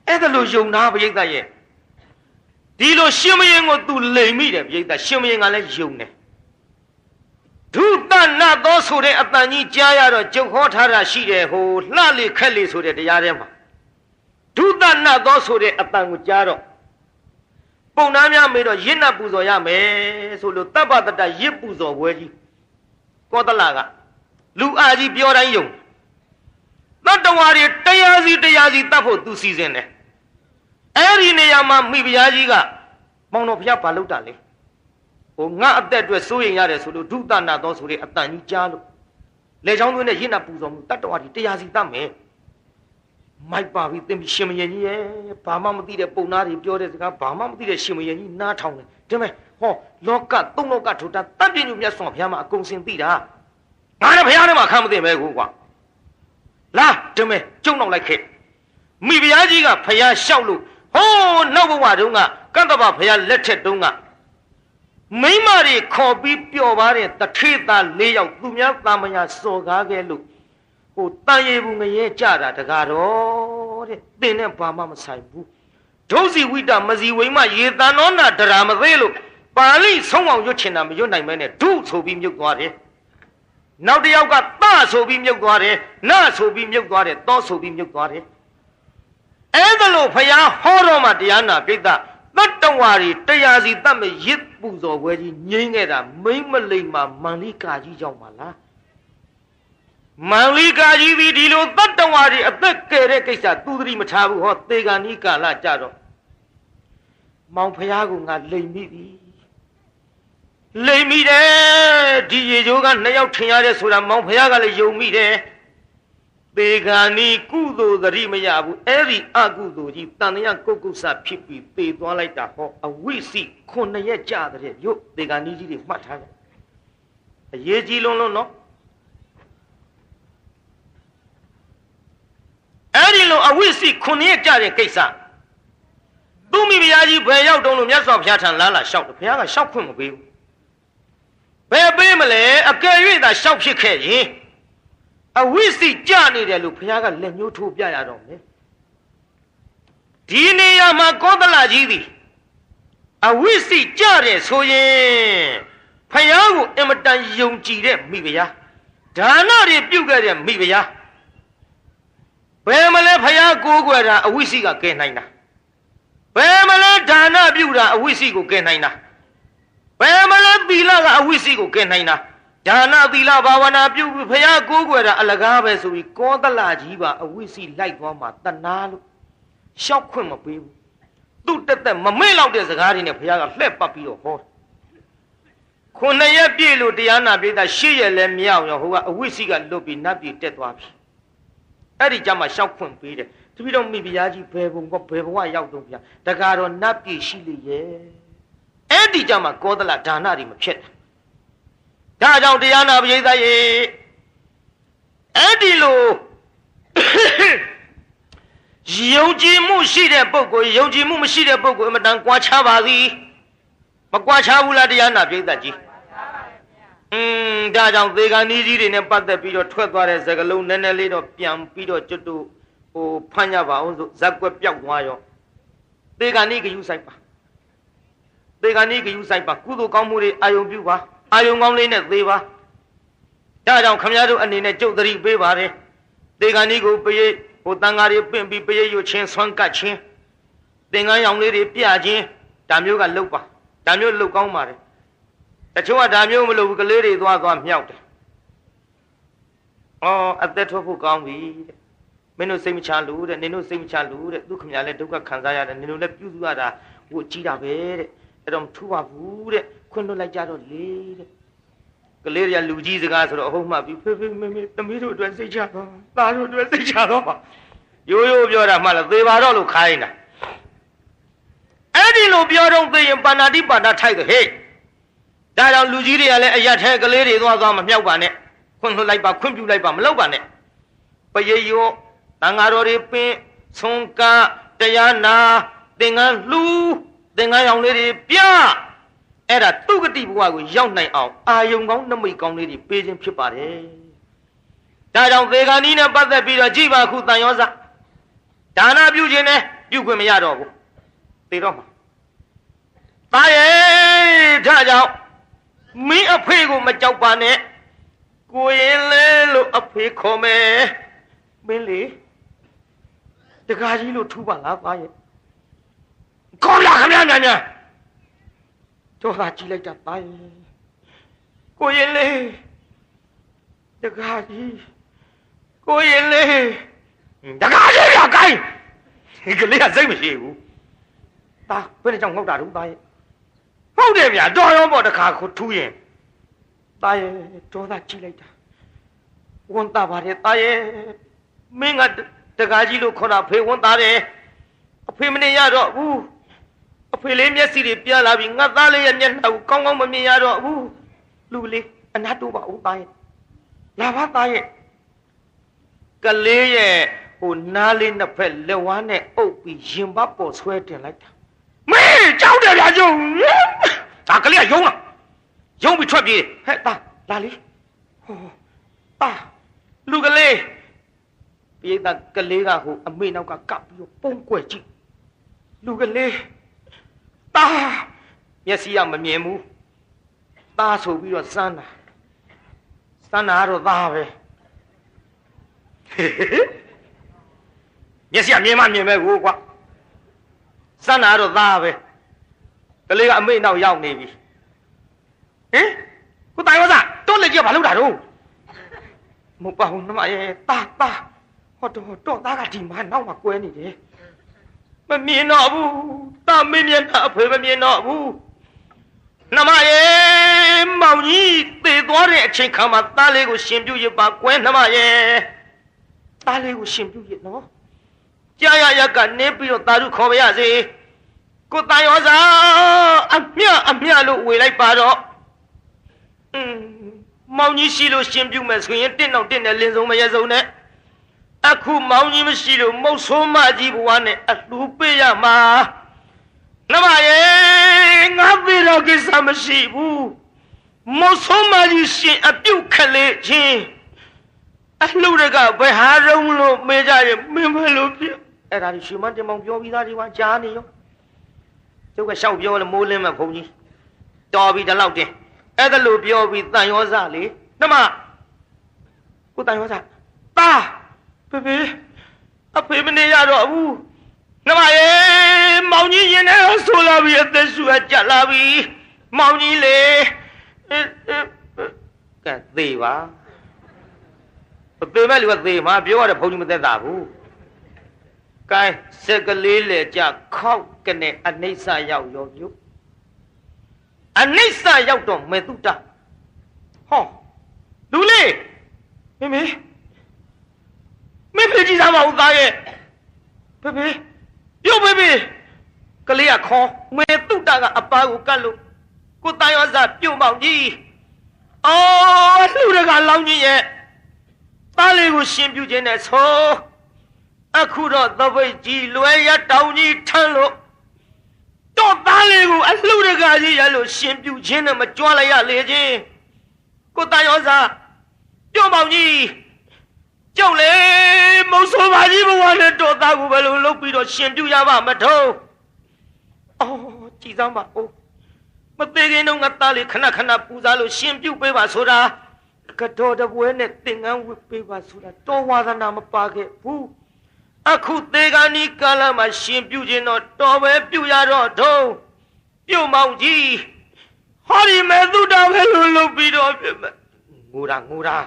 အဲ့ဒါလို့ယုံသားပရိသတ်ရဲ့ဒီလိုရှင်မရင်ကိုသူလိမ်မိတယ်ပရိသတ်ရှင်မရင်ကလည်းယုံတယ်ဒုတနတ်သောဆိုတဲ့အတန်ကြီးကြားရတော့ကြုတ်ခေါ်ထားတာရှိတယ်ဟိုလှလေခက်လေဆိုတဲ့တရားထဲမှာဒုတနတ်သောဆိုတဲ့အတန်ကိုကြားတော့ပုံနာများမေးတော့ရစ်နတ်ပူဇော်ရမယ်ဆိုလို့တပ္ပတတရစ်ပူဇော်ပွဲကြီးကောသလကလူအားကြီးပြောတိုင်းယုံတတ္တဝါတွေတရားစီတတ်ဖို့သူစီစဉ်တယ်အဲ့ဒီနေရာမှာမိဖုရားကြီးကမောင်တော်ဘုရားဘာလုပ်တာလဲဟိုငါအသက်အတွက်စိုးရင်ရတယ်ဆိုလို့ဒုတနာသောဆိုတဲ့အတန်ကြီးကြားလို့လေချောင်းသွင်းနဲ့ရင့်နာပူဇော်မှုတတ္တဝါတွေတရားစီတတ်မယ်မိုက်ပါပြီသင်ရှင်မယင်ကြီးရဲ့ဘာမှမသိတဲ့ပုံနာတွေပြောတဲ့စကားဘာမှမသိတဲ့ရှင်မယင်ကြီးနားထောင်တယ်ဒီမဲ့ဟောလောကသုံးလောကထိုတာတတ်ပြည့်ညူမြတ်စွာဘုရားမှာအကုန်စင်သိတာငါလည်းဘုရားထဲမှာခံမသိမဲကွာလာဒီမဲ့ကျုံတော့လိုက်ခဲ့မိဖုရားကြီးကဘုရားလျှောက်လို့ဟိုးနောက်ဘဝတုန်းကကတ္တဗဘုရားလက်ထက်တုန်းကမိမတွေခေါ်ပြီးပျော်ပါတဲ့တထေသား၄ယောက်သူများတာမယာစော်ကားခဲ့လို့ဟိုတန်ရည်ဘူးငရဲကြတာတကားတော့တဲ့သင်နဲ့ဘာမှမဆိုင်ဘူးဒုစီဝိတမစီဝိမရေတန်တော်နာဒရာမသေးလို့ပါဠိဆုံးအောင်ရွတ်ချင်တာမရွတ်နိုင်မဲနဲ့ဒုဆိုပြီးမြုပ်သွားတယ်နောက်တစ်ယောက်ကသဆိုပြီးမြုပ်သွားတယ်နဆိုပြီးမြုပ်သွားတယ်သောဆိုပြီးမြုပ်သွားတယ်အဲ့ဒါလို့ဖယားဟောတော်မှာတရားနာပိဋကတတ္တဝါတွေတရားစီတတ်မဲ့ရစ်ပူဇော်ပွဲကြီးငြိမ့်ခဲ့တာမိမ့်မလိမ္မာမန္လိကာကြီးကြောင့်ပါလားမန္လိကာကြီးဒီလိုတတ္တဝါတွေအသက်ကယ်တဲ့ကိစ္စသူသတိမထားဘူးဟောသေဂာနိကာလကြတော့မောင်ဖယားကငါလိမ်မိပြီလိမ်မိတယ်ဒီရေချိုးကနှစ်ယောက်ထင်ရတဲ့ဆိုတာမောင်ဖယားကလည်းယုံမိတယ်သေဂာနိကုသိုလ်သတိမရဘူးအဲ့ဒီအကုသိုလ်ကြီးတန်တရားကုတ်ကုဆဖြစ်ပြီးသေသွားလိုက်တာဟောအဝိစီ9ရက်ကြာတဲ့ရုပ်သေဂာနိကြီးတွေမှတ်ထားတယ်အရေးကြီးလုံးနော်အဲ့ဒီလိုအဝိစီ9ရက်ကြာတဲ့ကိစ္စသူမိဖုရားကြီးဘယ်ရောက်တုံးလို့မြတ်စွာဘုရားထံလာလာလျှောက်တယ်ဘုရားကလျှောက်ခွင့်မပေးဘူးဘယ်ပေးမလဲအကယ်၍သာလျှောက်ဖြစ်ခဲ့ရင်အဝိစီကြနေတယ်လို့ဘုရားကလက်ညှိုးထိုးပြရတော့မယ်ဒီနေရာမှာကောသလကြီးသည်အဝိစီကြတယ်ဆိုရင်ဘုရားကိုအင်မတန်ယုံကြည်တဲ့မိဖုရားဒါနတွေပြုခဲ့တဲ့မိဖုရားဘယ်မလဲဘုရားကိုးကွယ်တာအဝိစီကကဲနိုင်တာဘယ်မလဲဒါနပြုတာအဝိစီကိုကဲနိုင်တာဘယ်မလဲသီလကအဝိစီကိုကဲနိုင်တာဒါနသီလဘာဝနာပြုဘုရားကိုးကွယ်တာအလကားပဲဆိုပြီးကောသလကြီးပါအဝိစီလိုက်သွားမှတနာလို့ရှောက်ခွင့်မပေးဘူးသူ့တက်တက်မမေ့လောက်တဲ့စကားတွေနဲ့ဘုရားကလှည့်ပတ်ပြီးတော့ဟော9ရက်ပြည့်လို့တရားနာပိဋက10ရက်လည်းမြောက်ရောဟိုကအဝိစီကလွတ်ပြီးနတ်ပြည်တက်သွားပြီအဲ့ဒီကြမှာရှောက်ခွင့်ပေးတယ်တပည့်တော်မိဖုရားကြီးဘယ်ဘုံကဘယ်ဘဝရောက်တော့ဗျာတကားတော့နတ်ပြည်ရှိလေရဲ့အဲ့ဒီကြမှာကောသလဒါနတွေမဖြစ်ဒါကြောင့်တရားနာပရိသတ်ရေ အဲ့ဒီလိုယုံကြည်မှုရှိတဲ့ပုဂ္ဂိုလ်ယုံကြည်မှုမရှိတဲ့ပုဂ္ဂိုလ်အမတန်ကွာခြားပါသည်မကွာခြားဘူးလားတရားနာပြိဿကြီးဒါကြောင့်သေကံဤကြီးတွေနဲ့ပတ်သက်ပြီးတော့ထွက်သွားတဲ့စကားလုံးနည်းနည်းလေးတော့ပြန်ပြီးတော့ကျွတ်တို့ဖမ်းကြပါအောင်ဆိုဇက်ကွက်ပြောက်သွားရောသေကံဤဂယုဆိုင်ပါသေကံဤဂယုဆိုင်ပါကုသိုလ်ကောင်းမှုတွေအာယုံပြုပါအာယုံကောင်းလေးနဲ့သေပါဒါကြောင့်ခမည်းတော်အနေနဲ့ကြုတ်သတိပေးပါတယ်သေကံဤကိုပေးတန်ဃာတွေပင့်ပြီးပေးရွချင်းဆွမ်းကတ်ချင်းသင်္ကန်းရောင်လေးတွေပြချင်းဒါမျိုးကလုတ်ပါဒါမျိုးလုတ်ကောင်းပါတယ်တချို့ကဒါမျိုးမလုပ်ဘူးကလေးတွေသွားမြောက်တယ်အသက်ထွက်ဖို့ကောင်းပြီတဲ့မင်းတို့စိတ်မချလို့တဲ့နင်တို့စိတ်မချလို့တဲ့သူခမရလဲဒုက္ခခံစားရတယ်နင်တို့လည်းပြုစုရတာဟိုကြီးတာပဲတဲ့အဲ့တော့မထူပါဘူးတဲ့ခွင့်လွတ်လိုက်ကြတော့လေတဲ့ကလေးတွေကလူကြီးစကားဆိုတော့အဟုတ်မှပြီဖေမေသမီးတို့အတွက်စိတ်ချတော့သားတို့အတွက်စိတ်ချတော့ရိုးရိုးပြောတာမှလည်းသေပါတော့လို့ခိုင်းတာအဲ့ဒီလိုပြောတော့သိရင်ပါဏာတိပါဏာထိုက်တယ်ဟဲ့ဒါကြောင့်လူကြီးတွေကလည်းအရက်ထဲကလေးတွေသွားမမြောက်ပါနဲ့ခွင့်လွှတ်လိုက်ပါခွင့်ပြုလိုက်ပါမလုပ်ပါနဲ့ပရိယောတန်ဃာတော်တွေပင်ဆုံးကတရားနာသင်္ကန်းလှူသင်္ကန်းရောင်လေးတွေပြအဲ့ဒါသူဂတိဘဝကိုရောက်နိုင်အောင်အာယုံကောင်းနမိတ်ကောင်းလေးတွေပေးခြင်းဖြစ်ပါတယ်ဒါကြောင့်သေကံဤနဲ့ပတ်သက်ပြီးတော့ကြည်ပါခုတန်ရောစဒါနပြုခြင်းနဲ့ပြုခွင့်မရတော့ဘူးသေတော့မှာသားရဲ့ဒါကြောင့်မင်းအဖေကိုမကြောက်ပါနဲ့ကိုရင်လဲလို့အဖေခေါ်မယ်မင်းလေတကားကြီးလို့ထူပါလားသားရဲ့ခေါ်လာခမများများတို့သာကြည့်လိုက်တာသားရဲ့ကိုရင်လေတကားကြီးကိုရင်လေတကားကြီးရကိုင်းဒီကလေးကစိတ်မရှိဘူးသားဘယ်နဲ့ကြောင့်ငေါ့တာတော့သားရဲ့ဟုတ်တယ်ဗျာတော်ရောပေါ့တခါကိုထူးရင်သားရဲ့တော်သာကြည့်လိုက်တာဝန်တာပါတယ်သားရဲ့မင်းကတကားကြီးလို့ခေါ်တာဖေဝန်တာတယ်အဖေမနေရတော့ဘူးအဖေလေးမျက်စိတွေပြလာပြီးငါသားလေးရဲ့မျက်နှာကိုကောင်းကောင်းမမြင်ရတော့ဘူးလူလေးအနာတိုးပါဦးသားရဲ့လာပါသားရဲ့ကလေးရဲ့ဟိုနားလေးနှစ်ဖက်လက်ဝါးနဲ့အုပ်ပြီးရင်ဘပေါ်ဆွဲတင်လိုက်တာမင်းကြောက်တယ်ဗျာကျုံဒါကလေးကယုံလားယုံပြီးထွက်ပြေးဟဲ့သားလာလေဟောသားလူကလေးပြေးတာကလေးကဟိုအမေနောက်ကကပ်ပြီးတော့ပုံကွယ်ကြည့်လူကလေးသားမျက်စိကမမြင်ဘူးသားဆိုပြီးတော့စမ်းတာတော့သားပဲမျက်စိကမြင်မှမြင်ပဲကိုကွာစမ်းတာတော့သားပဲကလေးကအမေနောက်ရောက်နေပြီဟင်ကိုတိုင်ဝစားတော့လက်ကြီးကဘာလုပ်တာတော့မဟုတ်ပါဘူးနှမရဲ့သားဟောတော့သားကဒီမှာနောက်မှာကွဲနေတယ်မမြင်တော့ဘူးသားမင်းမျက်နှာအဖေမမြင်တော့ဘူးနှမရဲ့မောင်ကြီးသေသွားတဲ့အချိန်ခါမှာသားလေးကိုရှင်ပြုရပါကွဲနှမရဲ့သားလေးကိုရှင်ပြုရနော်ကြာရကနေပြီးတော့သာဓုခေါ်ပါရစေကိုတိုင်ရောစာအမြလို့ဝေလိုက်ပါတော့မောင်ကြီးရှိလို့ရှင်ပြုမယ်ဆိုရင်တစ်နောက်တစ်နဲ့လင်းစုံမရဲစုံနဲ့အခုမောင်ကြီးမရှိလို့မုတ်ဆိုးမကြီးဘဝနဲ့အလှူပေးရမှာနှမရဲ့ငါသေးတော့ကိစ္စမရှိဘူးမုတ်ဆိုးမကြီးရှင်အပြုတ်ခလေးချင်းအလှူတွေကဘယ်ဟာရုံလို့မေးကြရင်မင်းမလို့ပြအဲ့ဒါကြီးရှင်မတင်မောင်ပြောပြီးသားဒီကကြားနေရောကျုပ်ကရှောက်ပြောလဲမိုးလင်းမဲ့ဘုံကြီးတော်ပြီဒီလောက်တင်အဲ့ဒါလို့ပြောပြီးတန်ရောစလေနှမကိုတန်ရောစသားဖေအဖေမနေရတော့ဘူးနှမရဲ့မောင်ကြီးရင်ထဲဆိုလာပြီအသက်ရှူကြလာပြီမောင်ကြီးလေကဲသေးပါသေမဲ့လူကသေမှာပြောရတဲ့ဘုံကြီးမသက်တာဘူးကဲစက်ကလေးလေကြခောက်ကနေအနိစ္စရောက်ရောပြုအနိစ္စရောက်တော့မေတုတဟောလူလေးမေဖေကြည့်သားမဟုတ်သားရဲ့ဖေပြုတ်ဖေကလေးကခေါ်မေတုတကအပားကိုကတ်လို့ကိုတိုင်ရောစာပြုတ်မောင်ကြီးအော်လူတကလောင်းကြီးရဲ့ သားလေးကိုရှင်ပြုခြင်းနဲ့ဆိုအခုတော့သပိတ်ကြီးလွယ်ရတောင်ကြီးထမ်းလို့တော့သားလေးကိုအလှူတကာကြီးရလို့ရှင်ပြုခြင်းနဲ့မကြွားလိုက်ရလေချင်းကိုတန်ရောစာပြုံးပေါင်ကြီးကျုပ်လေမုံဆိုပါကြီးဘဝနဲ့တော့သားကိုဘယ်လိုလုပ်ပြီးတော့ရှင်ပြုရပါမထုံးအော်ကြည်စမ်းပါအိုးမသေးခင်တော့ငါသားလေးခဏခဏပူဇော်လို့ရှင်ပြုပေးပါဆိုတာကတော်တပွဲနဲ့သင်္ကန်းဝတ်ပေးပါဆိုတာတော်ဝါသနာမပါခဲ့ဘူးအခုသေကနီကာလမှာရှင်ပြုခြင်းတော့တော်ပဲပြုရတော့ထုံးပြုံမောင်ကြီးဟောဒီမဲ့သူတော်ပဲလို့လုပ်ပြီးတော့ငိုတာ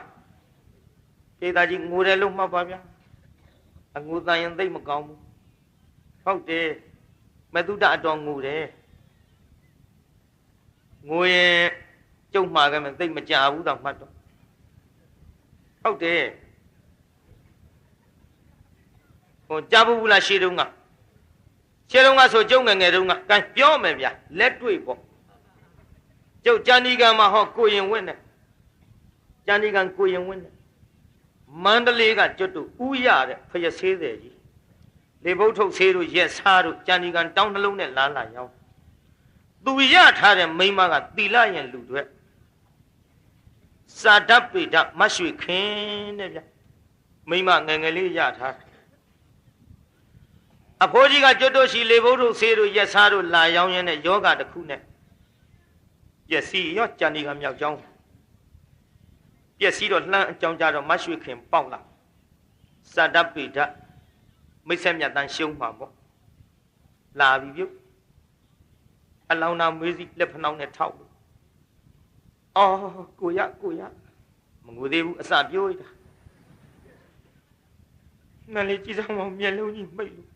ဒေသကြီးငိုတယ်လို့မှတ်ပါဗျာအငိုတန်ရင်သိမကောင်းဘူးဟုတ်တယ်မသုဒအတော်ငိုတယ်ငိုရင်ကျုပ်မှာကမှသိမကြဘူးတော့မှတ်တော့ဟုတ်တယ်ဟိုကြားဘူးလားရှေးတုန်းကဆိုကျုပ်ငယ်ငယ်တုန်းကကဲပြောမယ်ဗျာလက်တွေ့ပေါ့ကျုပ်ဂျန်ဒီကံမှာဟောကိုရင်ဝင်းနဲ့ဂျန်ဒီကံကိုရင်ဝင်းနဲ့မန္တလေးကကျွတ်တူဥရတဲ့ဖရဆေးတယ်ကြီးလေဘုတ်ထုတ်ဆေးတို့ရက်စားတို့ဂျန်ဒီကံတောင်းနှလုံးနဲ့လာရောက်သူရထားတဲ့မိန်းမကသီလရင်လူတွေစာဓာတ်ပေဓာတ်မရွှေခင်းတဲ့ဗျမိန်းမငယ်ငယ်လေးရထားအဖိုးကြီးကကျွတ်တို့ရှိလေဘုတ်ထုတ်ဆေးတို့ရက်စားတို့လာရောက်ရင်းနဲ့ယောဂတစ်ခုနဲ့ပျက်စီးရောဂျန်ဒီကံမြောက်ကျောင်းပျက်စီးတော့လှမ်းအကြောင်းကြတော့မရွှေခင်ပေါက်လာစာဓာတ်ပေဓာတ်မိတ်ဆက်မြတ်တန်းရှုံးမှာပေါ့လာပြီပြုတ်အလောင်းနာမွေးစီလက်ဖနှောင်းနဲ့ထောက်လို့အော်ကိုရမငိုသေးဘူးအစာပြိုးရတာမလေးကြည်ဆောင်အောင်မျက်လုံးကြီးမိတ်လို့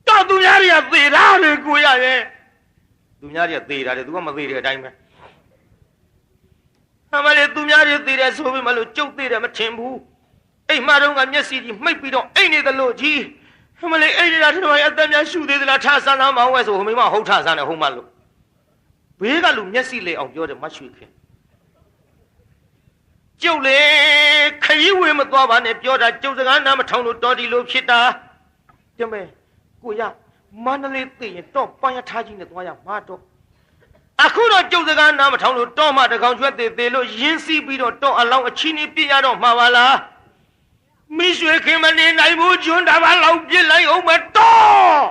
တော့သူများတွေကသေတာလေကိုရရဲ့သူများတွေကသေတာလေသူကမသေတဲ့အတိုင်းပဲအမလေးသူများတွေသေတယ်ဆိုပြီးမလို့ကြုတ်သေးတယ်မထင်ဘူးအိမ်မတော်ကမျက်စိကြီးမှိတ်ပြီးတော့အိမ်နေသလိုကြီးအမလေးအိမ်နေတာတော်ရဲ့အသက်များရှူသေးသလားထဆန်းသားမောင်းဝဲဆိုဟိုမိမဟုတ်ထဆန်းတယ်ဟုတ်မလို့ဘေးကလူမျက်စိလေအောင်ပြောတယ်မရွှေခင်ကျုပ်လေခရီးဝေမသွားပါနဲ့ပြောတာကျုပ်စကားနားမထောင်လို့တော်ဒီလိုဖြစ်တာတမဲကိုရမန္တလေးသိရင်တော့ပန်းရထားကြီးနဲ့သွားရမှာတော့အခုတော့ကျုပ်စကားနားမထောင်လို့တော့မှတကောင်ကျွတ်သေးလို့ရင်းစီးပြီးတော့အလောင်းအချီးနှီးပြရတော့မှာပါလားမိရွှေခင်မနေနိုင်ဘူးကျွန်းတာပါလောက်ပြစ်လိုက်အောင်မတော့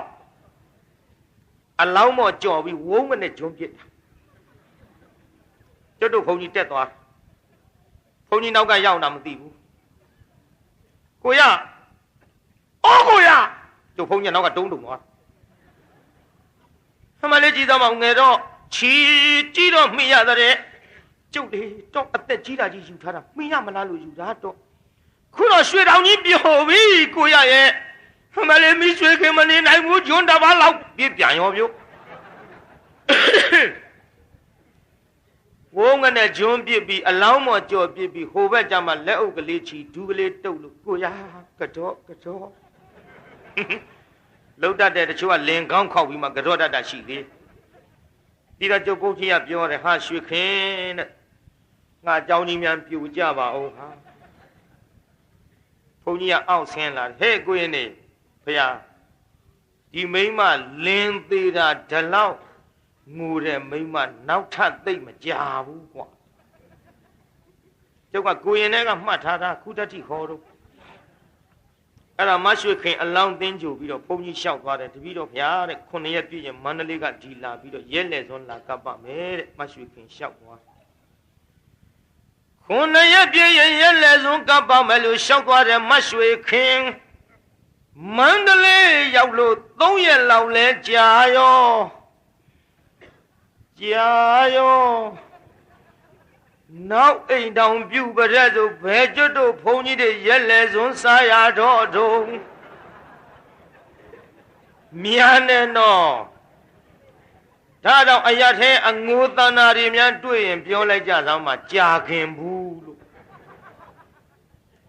အလောင်းမော်ကြော်ပြီးဝုန်းမနဲ့ကျွန်းပြစ်တာကျွတ်တို့ဘုံကြီးတက်သွားဘုံကြီးနောက်ကရောက်တာမသိဘူးကိုရအော်ကိုရကျုပ်ဘုံကြီးနောက်ကတုံးသွားအမလေးကြီးသားမောင်ငယ်တော့ချီကြည့်တော့မိရတဲ့ကျုပ်လေတော့အသက်ကြီးတာကြီးယူထားတာမိရမလားလို့ယူတာတော့ခုတော့ရွှေတောင်ကြီးပြောပြီကိုရရဲ့အမလေးမိရွှေခင်မနေနိုင်ဘူးကျွန်းတပါးလောက်ပြပြန်ရောပြုတ်ဝုန်းကနေကျွန်းပြစ်ပြီးအလောင်းမော်ကြော်ပြစ်ပြီးဟိုဘက်ကျမှလက်အုပ်ကလေးချီဒူးကလေးတုပ်လို့ကိုရကတော့လှုပ်တတ်တဲ့တချို့ကလင်ကောင်းခောက်ပြီးမှကြော့တတ်တာရှိသေးဒီတော့ကျုပ်ပုတ်ကြီးကပြောတယ်ဟာရွှေခင်တဲ့ငါအကြောင်းကြီးများပြူကြပါအောင်ဟာဘုန်းကြီးကအောက်ဆင်းလာတယ်ဟဲ့ကိုရင်နေဘုရားဒီမိန်းမလင်းသေးတာဒီလောက်ငိုတဲ့မိန်းမနောက်ထပ်သိမ့်မကြဘူးကွာကျုပ်ကကိုရင်ထဲကမှတ်ထားတာခုတတိခေါ်တော့အဲ့ဒါမရွှေခင်အလောင်းသင်းကြိုပြီးတော့ဘုန်းကြီးလျှောက်သွားတယ်တပည့်တော်ဗျာတဲ့9ရက်ပြည့်ရင်မန္တလေးကဒီလာပြီးတော့ရဲလေစွန်းလာကပ်ပါမယ်တဲ့မရွှေခင်လျှောက်သွား9ရက်ပြည့်ရင်ရဲလေစွန်းကပ်ပါမယ်လို့လျှောက်သွားတယ်မရွှေခင်မန္တလေးရောက်လို့3ရက်လောက်လဲကြာရောနောက်အိမ်တောင်ပြုတ်ပြတဲ့ဆိုဘယ်ကျွတ်တို့ဘုန်းကြီးတွေရက်လဲစွန်းစားရတော့တုံးမြန်နေတော့ဒါတော့အရထဲအငိုတဏ္ဍာတွေများတွေ့ရင်ပြောလိုက်ကြသောမှာကြာခင်ဘူးလို့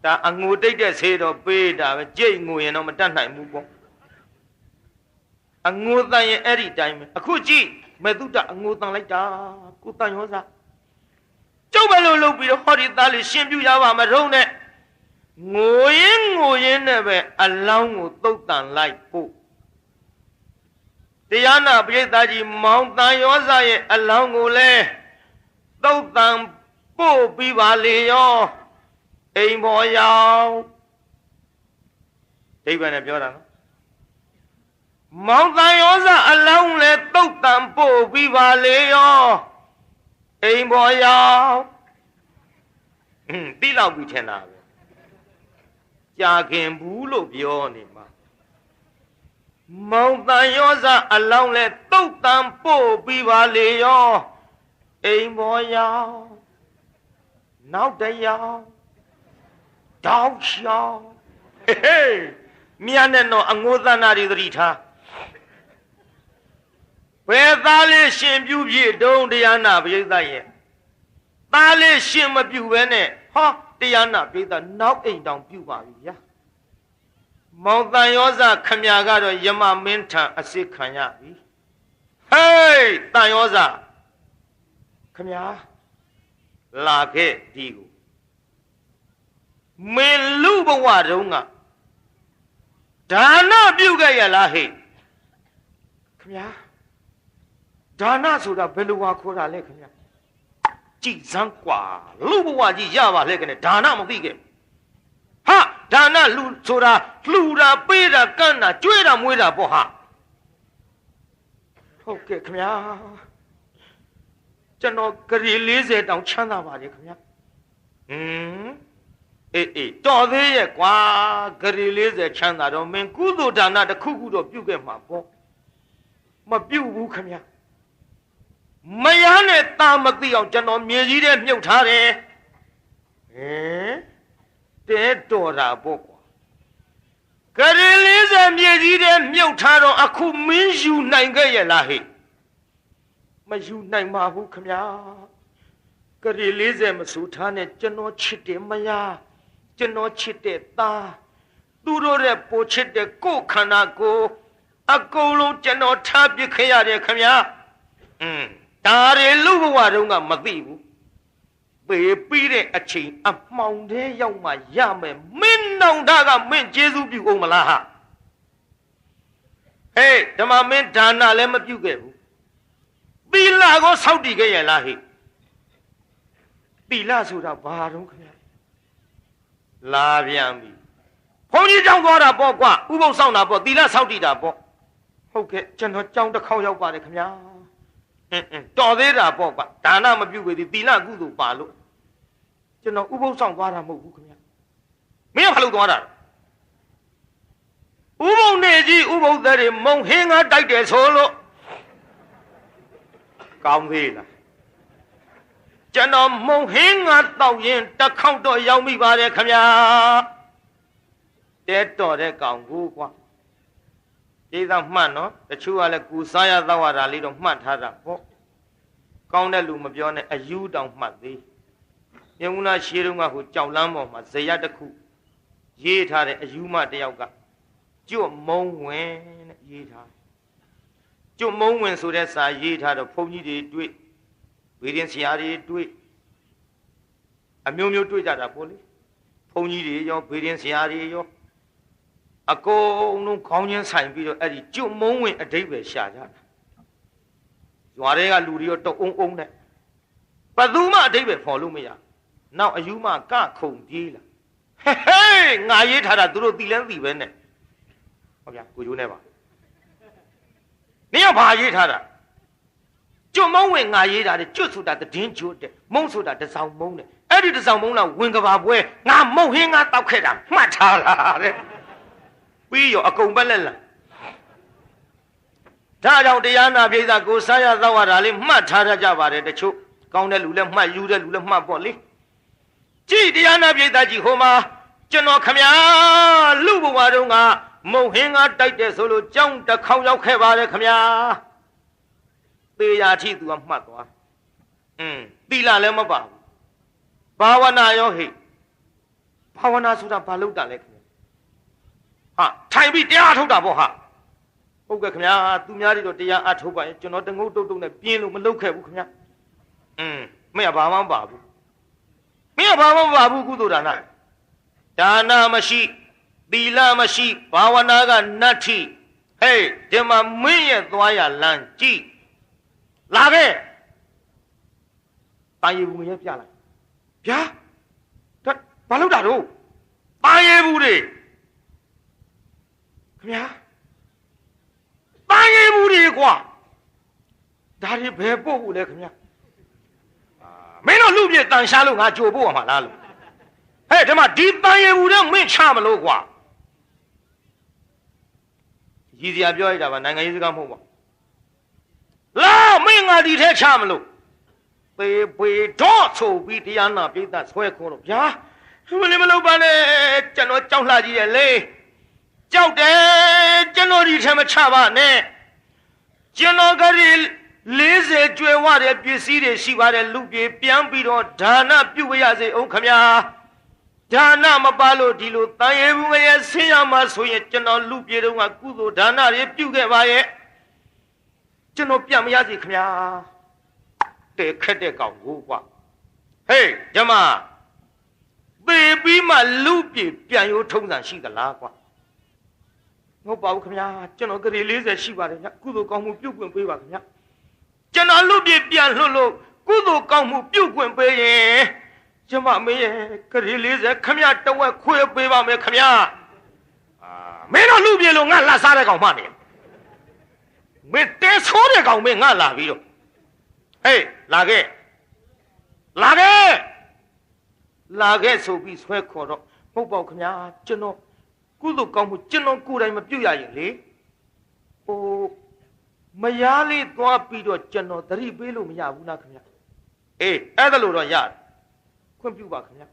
ဒါအငိုတိတ်တဲ့ဆေးတော့ပေးတာပဲကြိတ်ငိုရင်တော့မတတ်နိုင်ဘူးပေါ့အငိုတန်ရင်အဲ့ဒီတိုင်းပဲအခုကြည့်မေတုတအငိုတန်လိုက်တာကိုတန်ရောစားကျုပ်ဘယ်လိုလုပ်ပြီးတော့ဟောဒီသားလေးရှင်ပြရပါမထုံးနဲ့ ငိုရင်နဲ့ပဲအလောင်းကိုသုတ်တန်လိုက်ဖို့တရားနာပရိသတ်ကြီးမောင်တန်ရောစရဲ့အလောင်းကိုလဲသုတ်တန်ပို့ပြီးပါလေရောအိမ်ပေါ်ရောက်ဒိဗ္ဗံနဲ့ပြောတာနော်မောင်တန်ရောစအလောင်းလဲသုတ်တန်ပို့ပြီးပါလေရောအိမ်ပေါ်ရောက်တိလောက်ပြီးထင်တာပဲကြာခင်ဘူးလို့ပြောနေမှာမောင်တန်ရောစအလောင်းလဲသုတ်တန်ပို့ပြီးပါလေရောအိမ်ပေါ်ရောက်နောက်တရောက်တောက်ရှောင်းဟေးမြန်နဲ့တော့အငိုးသနာတွေသတိထားဘယ်သားလေးရှင်ပြုပြည့်တုံးတရားနာပရိသတ်ရဲ့သားလေးရှင်မပြုဘဲနဲ့ဟောတရားနာပရိသတ်နောက်အိမ်တောင်ပြုပါပြီဗျာမောင်တန်ရောစခမညာကတော့ယမမင်းထံအစစ်ခံရပြီဟေးတန်ရောစခမညာလာခဲ့ဒီကိုမင်းလူဘဝတုန်းကဒါနပြုခဲ့ရလားဟဲ့ခမညာဒါနဆိုတာဘယ်လိုဟာခေါ်တာလဲခမညာကြည်စမ်းกว่าလူဘဝကြီးရပါလေကနေဒါနမသိခဲ့ဟာဒါနလူဆိုတာလှူတာပေးတာကန့်တာကျွေးတာမွေးတာပေါ့ဟာဟုတ်ကဲ့ခမညာကျွန်တော်ဂရီ40တောင်ချမ်းသာပါလေခင်ဗျာအေးတော်သေးရဲ့ကွာဂရီ40ချမ်းသာတော့မင်းကုသိုလ်ဒါနတစ်ခုခုတော့ပြုခဲ့မှာပေါ့မပြုဘူးခင်ဗျာမယားနဲ့တာမသိအောင်ကျွန်တော်မြေကြီးထဲမြုပ်ထားတယ်တဲတော်တာပေါ့ကွာဂရီ40မြေကြီးထဲမြုပ်ထားတော့အခုမင်းယူနိုင်ခဲ့ရဲ့လားဟဲ့မယူနိုင်ပါဘူးခမညာဂရီ40မဆူထားနဲ့ကျွန်တော်ချစ်တယ်မယားကျွန်တော်ချစ်တဲ့သားသူတို့ရဲ့ပိုချစ်တဲ့ကိုယ်ခန္ဓာကိုအကုန်လုံးကျွန်တော်ထားပစ်ခဲ့ရတယ်ခမညာဒါတွေလူဘဝတုန်းကမသိဘူးပေပြီးတဲ့အချိန်အမှောင်ထဲရောက်မှရမယ်မင်းနောင်တကမင်းကျေးဇူးပြုအောင်မလားဟာဟေးဓမ္မမင်းဒါနလည်းမပြုခဲ့ဘူးသီလကိုစောင့်တည်ခဲ့ရလားဟိသီလဆိုတာဘာတော့ခင်ဗျာလာပြန်ပြီဘုန်းကြီးကြောင်းသွားတာပေါ့ကွာဥပုသ်ဆောင်တာပေါ့သီလစောင့်တည်တာပေါ့ဟုတ်ကဲ့ကျွန်တော်ကြောင်းတစ်ခေါက်ရောက်ပါတယ်ခင်ဗျာတော်သေးတာပေါ့ကွာဒါနမပြုသေးသီလကုသိုလ်ပါလို့ကျွန်တော်ဥပုသ်ဆောင်သွားတာမဟုတ်ဘူးခင်ဗျာမင်းကဘာလို့သွားတာဥပုသ်နေကြီးဥပုသ်တွေမုံဟင်းငါတိုက်တယ်ဆိုလို့ကောင်းသေးလားကျွန်တော်မုံဟင်းငါတောက်ရင်တစ်ခေါက်တော့ရောက်မိပါတယ်ခမညာတဲတော်တဲ့ကောင်ကိုကွာဒီတော့မှတ်နော်တချို့ကလည်းကူစားရတော့ရတာလေးတော့မှတ်ထားတာပေါ့ကောင်းတဲ့လူမပြောနဲ့အယူတောင်မှတ်သေးယုံနာရှေးတုန်းကဟိုကြောက်လန်းပေါ်မှာဇယတစ်ခုရေးထားတဲ့အယူမတယောက်ကကျွတ်မုံဝင်တဲ့ရေးထားကျွတ်မုံဝင်ဆိုတဲ့စာရေးထားတော့ဘုန်းကြီးတွေတွေ့ဝေရင်ဆရာတွေတွေ့အမျိုးမျိုးတွေ့ကြတာပေါ့လေဘုန်းကြီးတွေရောဝေရင်ဆရာတွေရောအကုန်လုံးခေါင်းချင်းဆိုင်ပြီးတော့အဲ့ဒီကျွတ်မုံဝင်အဓိပ္ပာယ်ရှာကြတာရွာတွေကလူတွေရောတုံအုံနဲ့ဘယ်သူမှအဓိပ္ပာယ်ဖော်လို့မရနောက်အယူမကခုံပြေးလာဟေးငါရေးထားတာသူတို့သိလဲသိပဲနဲ့ဟုတ်ဗျာကိုကျိုးနဲ့ပါမင်းကဘာရေးထားတာကျွတ်မုံဝင်ငါရေးတာတဲ့ကျွတ်ဆိုတာတည်င်းကျွတ်တဲ့မုံဆိုတာတစောင်မုံတဲ့အဲ့ဒီတစောင်မုံတော့ဝင်ကဘာပွဲငါမုံဟင်းငါတောက်ခဲ့တာမှတ်ထားတာတဲ့ပြီးရောအကုန်ပဲလက်လာဒါကြောင့်တရားနာပိဿကိုစားရသောက်ရတာလေးမှတ်ထားကြပါတယ်တချို့ကောင်းတဲ့လူလည်းမှတ်ယူတဲ့လူလည်းမှတ်ပေါ့လေကြည်တရားနာပိဿကြီးဟိုမှာကျွန်တော်ခမညာလူဘဝတုန်းကမုံဟင်းငါတိုက်တဲ့ဆိုလို့ကြောင်းတစ်ခေါက်ရောက်ခဲ့ပါတယ်ခမညာသေရာချိသူကမှတ်သွားသီလလည်းမပါဘူးဘာဝနာရောဟိဘာဝနာဆိုတာဘာလုပ်တာလဲခင်ဗျဟာထိုင်ပြီးတရားထုတ်တာပေါ့ဟာဟုတ်ကဲ့ခင်ဗျာသူများတွေတော့တရားအထုတ်ပါရင်ကျွန်တော်တငုတ်တုတ်တုတ်နဲ့ပြင်းလို့မလုပ်ခဲ့ဘူးခင်ဗျာမင်းကဘာမှမပါဘူးမင်းကဘာမှမပါဘူးကုသိုလ်ဒါန ဒါနမရှိသီလမရှိဘာဝနာကနတ္ထိဟေးဒီမှာမင်းရဲ့သွားရလမ်းကြည့်လာခဲ့တာယေဘူးရဲ့ပြလိုက်ဗျာဒါဘာလို့တာတော့တာယေဘူးတွေခင်ဗျာတာယေဘူးတွေကွာဒါတွေဘယ်ပို့ဖို့လဲခင်ဗျာမင်းတို့လူပြည့်တန်ရှားလို့ငါကြိုပို့ရမှာလားလို့ဟဲ့ဒီမှာဒီတာယေဘူးတွေမင်းချမလို့ကွာရည်စရာပြောရတာပါနိုင်ငံရေးစကားမဟုတ်ပါလာမင်းငါဒီထဲချမလို့ပေပေတော့ဆိုပြီးတရားနာပိဋကဆွဲခေါ်တော့ဗျာမလေးမလုပ်ပါနဲ့ကျွန်တော်ကြောက်လှကြီးရဲ့လေကြောက်တယ်ကျွန်တော်ဒီထဲမချပါနဲ့ကျွန်တော်ကလေး40ကျွဲဝတဲ့ပစ္စည်းတွေရှိပါတယ်လူပြေပြန်ပြီးတော့ဒါနပြုဝရစေအောင်ခမညာဒါနမပါလို့ဒီလိုတန်ရေဘူးရဲ့ဆင်းရမှာဆိုရင်ကျွန်တော်လူပြေတုန်းကကုသိုလ်ဒါနတွေပြုခဲ့ပါရဲ့ကျွန်တော်ပြန်မရစေခမညာတဲ့ခက်တဲ့ကောင်ကိုကွာဟေးဓမ္မသေပြီးမှလူပြေပြန်ရိုးထုံးစံရှိသလားကွာမဟုတ်ပါဘူးခမညာကျွန်တော်ကလေး40ရှိပါတယ်ဗျကုသိုလ်ကောင်းမှုပြုတ်ခွင့်ပေးပါခမညာကျွန်တော်လူပြေပြန်လွတ်လို့ကုသိုလ်ကောင်းမှုပြုတ်ခွင့်ပေးရင်ကျမမေးရဲ့ကလေး40ခမညာတဝက်ခွေပေးပါမယ်ခမညာမင်းတို့လူပြေလို့ငါလှစားတဲ့ကောင်မှနေမင်းတဲဆိုးတဲ့ကောင်မင်းငါလာပြီးတော့ဟေးလာခဲ့ဆိုပြီးဆွဲခေါ်တော့မဟုတ်ပါဘူးခင်ဗျာကျွန်တော်ကုသိုလ်ကောင်းမှုကျွန်တော်ကိုယ်တိုင်မပြုတ်ရရင်လေဟိုမယားလေးသွားပြီးတော့ကျွန်တော်သတိပေးလို့မရဘူးလားခင်ဗျာအေးအဲ့ဒါလို့တော့ရတယ်ခွင့်ပြုပါခင်ဗျာ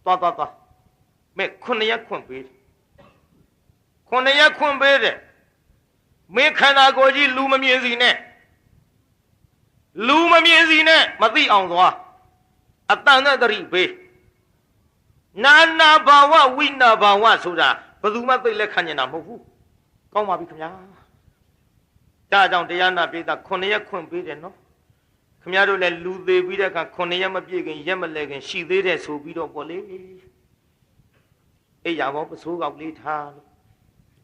သွားမဲ9ရက်ခွင့်ပေးတယ်9ရက်ခွင့်ပေးတယ်မင်းခန္ဓာကိုယ်ကြီးလူမမြင်စီနဲ့မသိအောင်သွားအတန်နဲ့တရိပေးနာနာဘာဝဝိနာဘာဝဆိုတာဘယ်သူမှသိလက်ခံနေတာမဟုတ်ဘူးကောင်းပါပြီခင်ဗျာဒါကြောင့်တရားနာပိဋက9ရက်ခွင့်ပေးတယ်နော်ခင်ဗျားတို့လည်းလူသေးပြီးတဲ့အခါ9ရက်မပြည့်ခင်ရက်မလဲခင်ရှိသေးတယ်ဆိုပြီးတော့ပေါ့လေအေးရပါပစိုးကောက်လေးထားလို့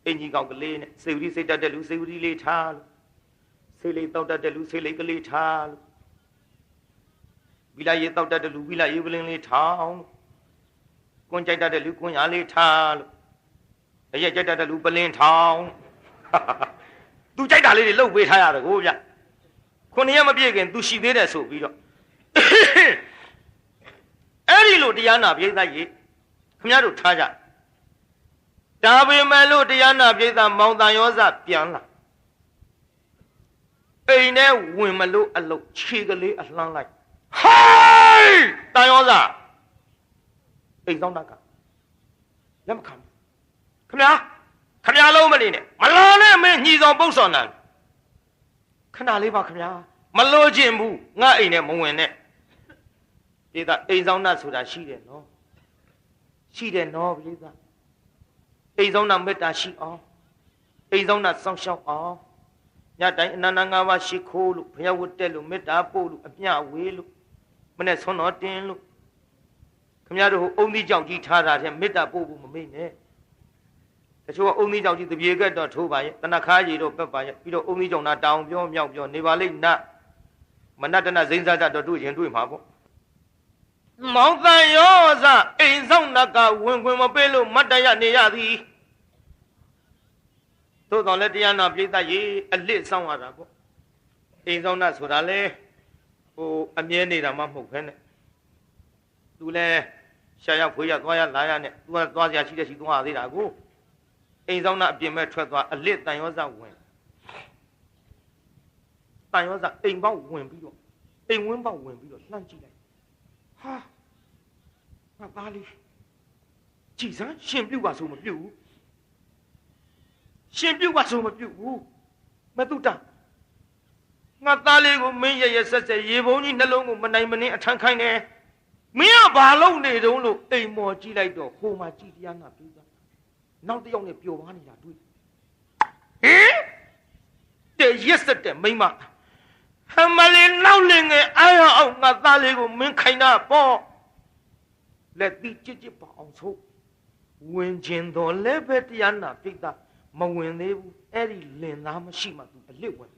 အင်ကြီးကောက်ကလေးနဲ့စေဝရီစိတ်တတ်တဲ့လူစေဝရီလေးထားလို့ဆေးလေးတောက်တတ်တဲ့လူဆေးလေးကလေးထားလို့ဘီလာရေတောက်တတ်တဲ့လူဘီလာရေပလင်းလေးထောင်းကွန်းကြိုက်တတ်တဲ့လူကွန်းရာလေးထားလို့အရက်ကြိုက်တတ်တဲ့လူပလင်းထောင်းသူကြိုက်တာလေးတွေလှုပ်ပေးထားရတယ်ကိုဗျ9ရက်မပြည့်ခင်သူရှိသေးတယ်ဆိုပြီးတော့အဲ့ဒီလိုတရားနာပြိဿကြီးခင်ဗျားတို့ထားကြဒါပေမဲ့လို့တရားနာပြိဿမောင်တန်ရောစပြန်လာအိမ်နဲ့ဝင်မလို့အလုတ်ခြေကလေးအလှမ်းလိုက်ဟိုင်းတန်ရောစားအိမ်ဆောင်တက်ကလက်မခံခင်ဗျာလုံးမနေနဲ့မလာနဲ့မင်းညီဆောင်ပုတ်ဆောင်တယ်ခဏလေးပါခင်ဗျာမလို့ခြင်းဘူးငါအိမ်နဲ့မဝင်နဲ့ပြေသာအိမ်ဆောင်တတ်ဆိုတာရှိတယ်နော်ပြေသာအိမ်ဆောင်တတ်မေတ္တာရှိအောင်အိမ်ဆောင်တတ်စောင့်ရှောက်အောင်ညတိုင်းအနန္တ၅ပါးရှိခိုးလို့ဘုရားဝတ်တက်လို့မေတ္တာပို့လို့အမျှဝေးလို့မနဲ့ဆွမ်းတော်တင်လို့ခင်ဗျားတို့ဟိုအုံသီးကြောက်ကြီးထားတာတဲ့မေတ္တာပို့ဖို့မမေ့နဲ့တချို့ကအုံသီးကြောက်ကြီးတပြေကက်တော့ထိုးပါရဲ့တဏခါကြီးတော့ပက်ပါရဲ့ပြီးတော့အုံသီးကြောက်နာတောင်ပြောမြောက်ပြောနေပါလိမ့်နတ်မနတနာဇိမ့်စားတော့တွေ့ရင်တွေ့မှာပေါ့မောင်တန်ရောစအိမ်ဆောင်နကဝင်ခွင်မပေးလို့မတ်တရနေရသည်သို့တော်လည်းတရားနာပြိဿရေအလစ်ဆောင်ရတာပေါ့အိမ်ဆောင်နာဆိုတာလေဟိုအမြဲနေတာမှမဟုတ်ဖ ೇನೆ သူလည်းရှာရဖွေးရသွားရလာရနဲ့သူကသွားစရာရှိတဲ့ရှိသွားသေးတာကိုအိမ်ဆောင်နာအပြင်မဲ့ထွက်သွားအလစ်တန်ရောစဝင်တန်ရောစအိမ်ပေါက်ဝင်ပြီးတော့အိမ်ဝင်းပေါက်ဝင်ပြီးတော့လှမ်းကြည့်လိုက်ဟာငါသားလေးကြည်စမ်းရှင်ပြုတ်ပါဆိုမပြုတ်ဘူးရှင်ပြုတ်ပါဆိုမပြုတ်ဘူးမတုတငါသားလေးကိုမင်းရဆက်ရေပုံးကြီးနှလုံးကိုမနိုင်မနှင်းအထမ်းခိုင်းတယ်မင်းကဘာလုပ်နေတုံးလို့အိမ်မော်ကြည့်လိုက်တော့ဟိုမှာကြည်တရားနာပြီးသားနောက်တစ်ယောက်နဲ့ပျော်ပါနေတာတွေ့ဟင်တဲ့ရက်စက်တဲ့မိမဟမလေးနောက်လင်ငယ်အားရအောင်ငါသားလေးကိုမင်းခိုင်းတာပေါ့လက်တိကြစ်ပါအောင်ဆို ဝင်ခြင်းတော်လည်းပဲတရားနာပိဋကမဝင်သေးဘူးအဲ့ဒီလင်သားမရှိမှသူအလစ်ဝင်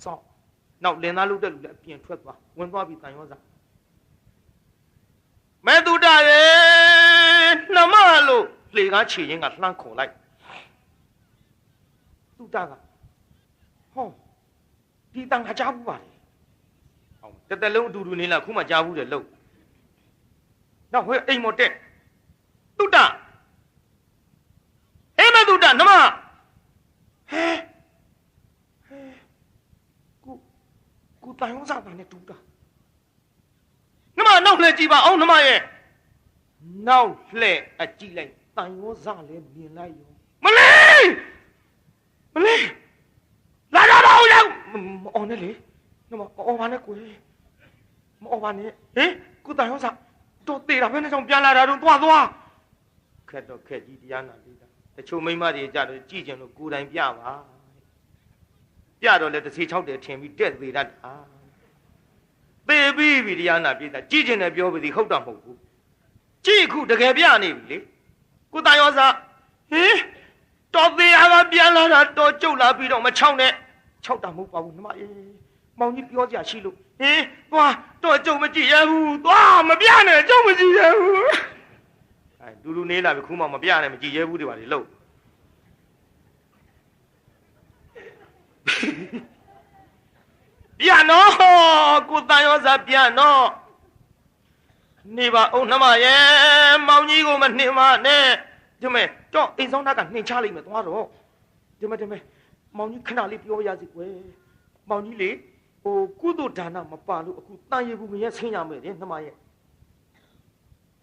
စောင့်နောက်လင်သားလုပ်တဲ့လူလည်းအပြင်ထွက်သွားဝင်သွားပြီးတန်ရောစားမဲတုဒ္ဒရေနှမလို့လေကားချေရင်ကလှမ်းခေါ်လိုက်တုဒ္ဒကဟောဒီတန်ခါကြားဘူးပါလေဟောတသက်လုံးအတူတူနေလားခုမှကြားဘူးတယ်လို့နောက်ဟဲ့အိမ်မော်တက်တုဒ္ဒဟဲ့မဲတုဒ္ဒနှမဟဲကိုတန်ရောစားတာနဲ့တူတာနှမနောက်လှည့်ကြည့်ပါအောင်နှမရဲ့နောက်လှည့်အကြည့်လိုက်တန်ရောစားလဲမြင်လိုက်ရောမလေးလာကြပါဦးရောက်မအောင်နဲ့လေနှမအော်ပါနဲ့ကိုမအော်ပါနဲ့ဟင်ကိုတန်ရောစားတော့သေးတာဘယ်နဲ့ကြောင့်ပြန်လာတာတော့သွားခက်တော့ခက်ကြီးတရားနာပြီးတာတချို့မိမတွေကြတော့ကြည့်ကြလို့ကိုယ်တိုင်ပြပါပြတော့လေတစ်စီ6တယ်ထင်ပြီးတက်သေးတတ်တာသေပြီးတရားနာပြည်တာကြည့်ကျင်တယ်ပြောပြီးဟုတ်တာမဟုတ်ဘူးကြည့်ခုတကယ်ပြနေပြီလေကိုတန်ရောစားဟင်တော်သေးဟာကပြန်လာတာတော်ကျုပ်လာပြီးတော့မချောင်းနဲ့6တာမဟုတ်ပါဘူးနှမအေးမောင်ကြီးပြောကြရှိလို့ဟင်သွားတော်ကျုပ်မကြည့်ရဘူးသွားမပြနဲ့ကျုပ်မကြည့်ရဘူးအဲလူနေလာပြီခုမှမပြနဲ့မကြည့်ရဘူးတွေပါလေလို့ပြန်တော့ကိုတန်ရောစားပြန်တော့နေပါအောင်နှမရဲ့မောင်ကြီးကိုမနှင်ပါနဲ့ဒီမဲ့တော့အိမ်ဆောင်သားကနှင်ချလိုက်မယ်သွားတော့ဒီမဲ့မောင်ကြီးခဏလေးပြောရစီကွယ်မောင်ကြီးလေဟိုကုသိုလ်ဒါနမပါလို့အခုတန်ရဘူးငရဲဆင်းရမယ်တဲ့နှမရဲ့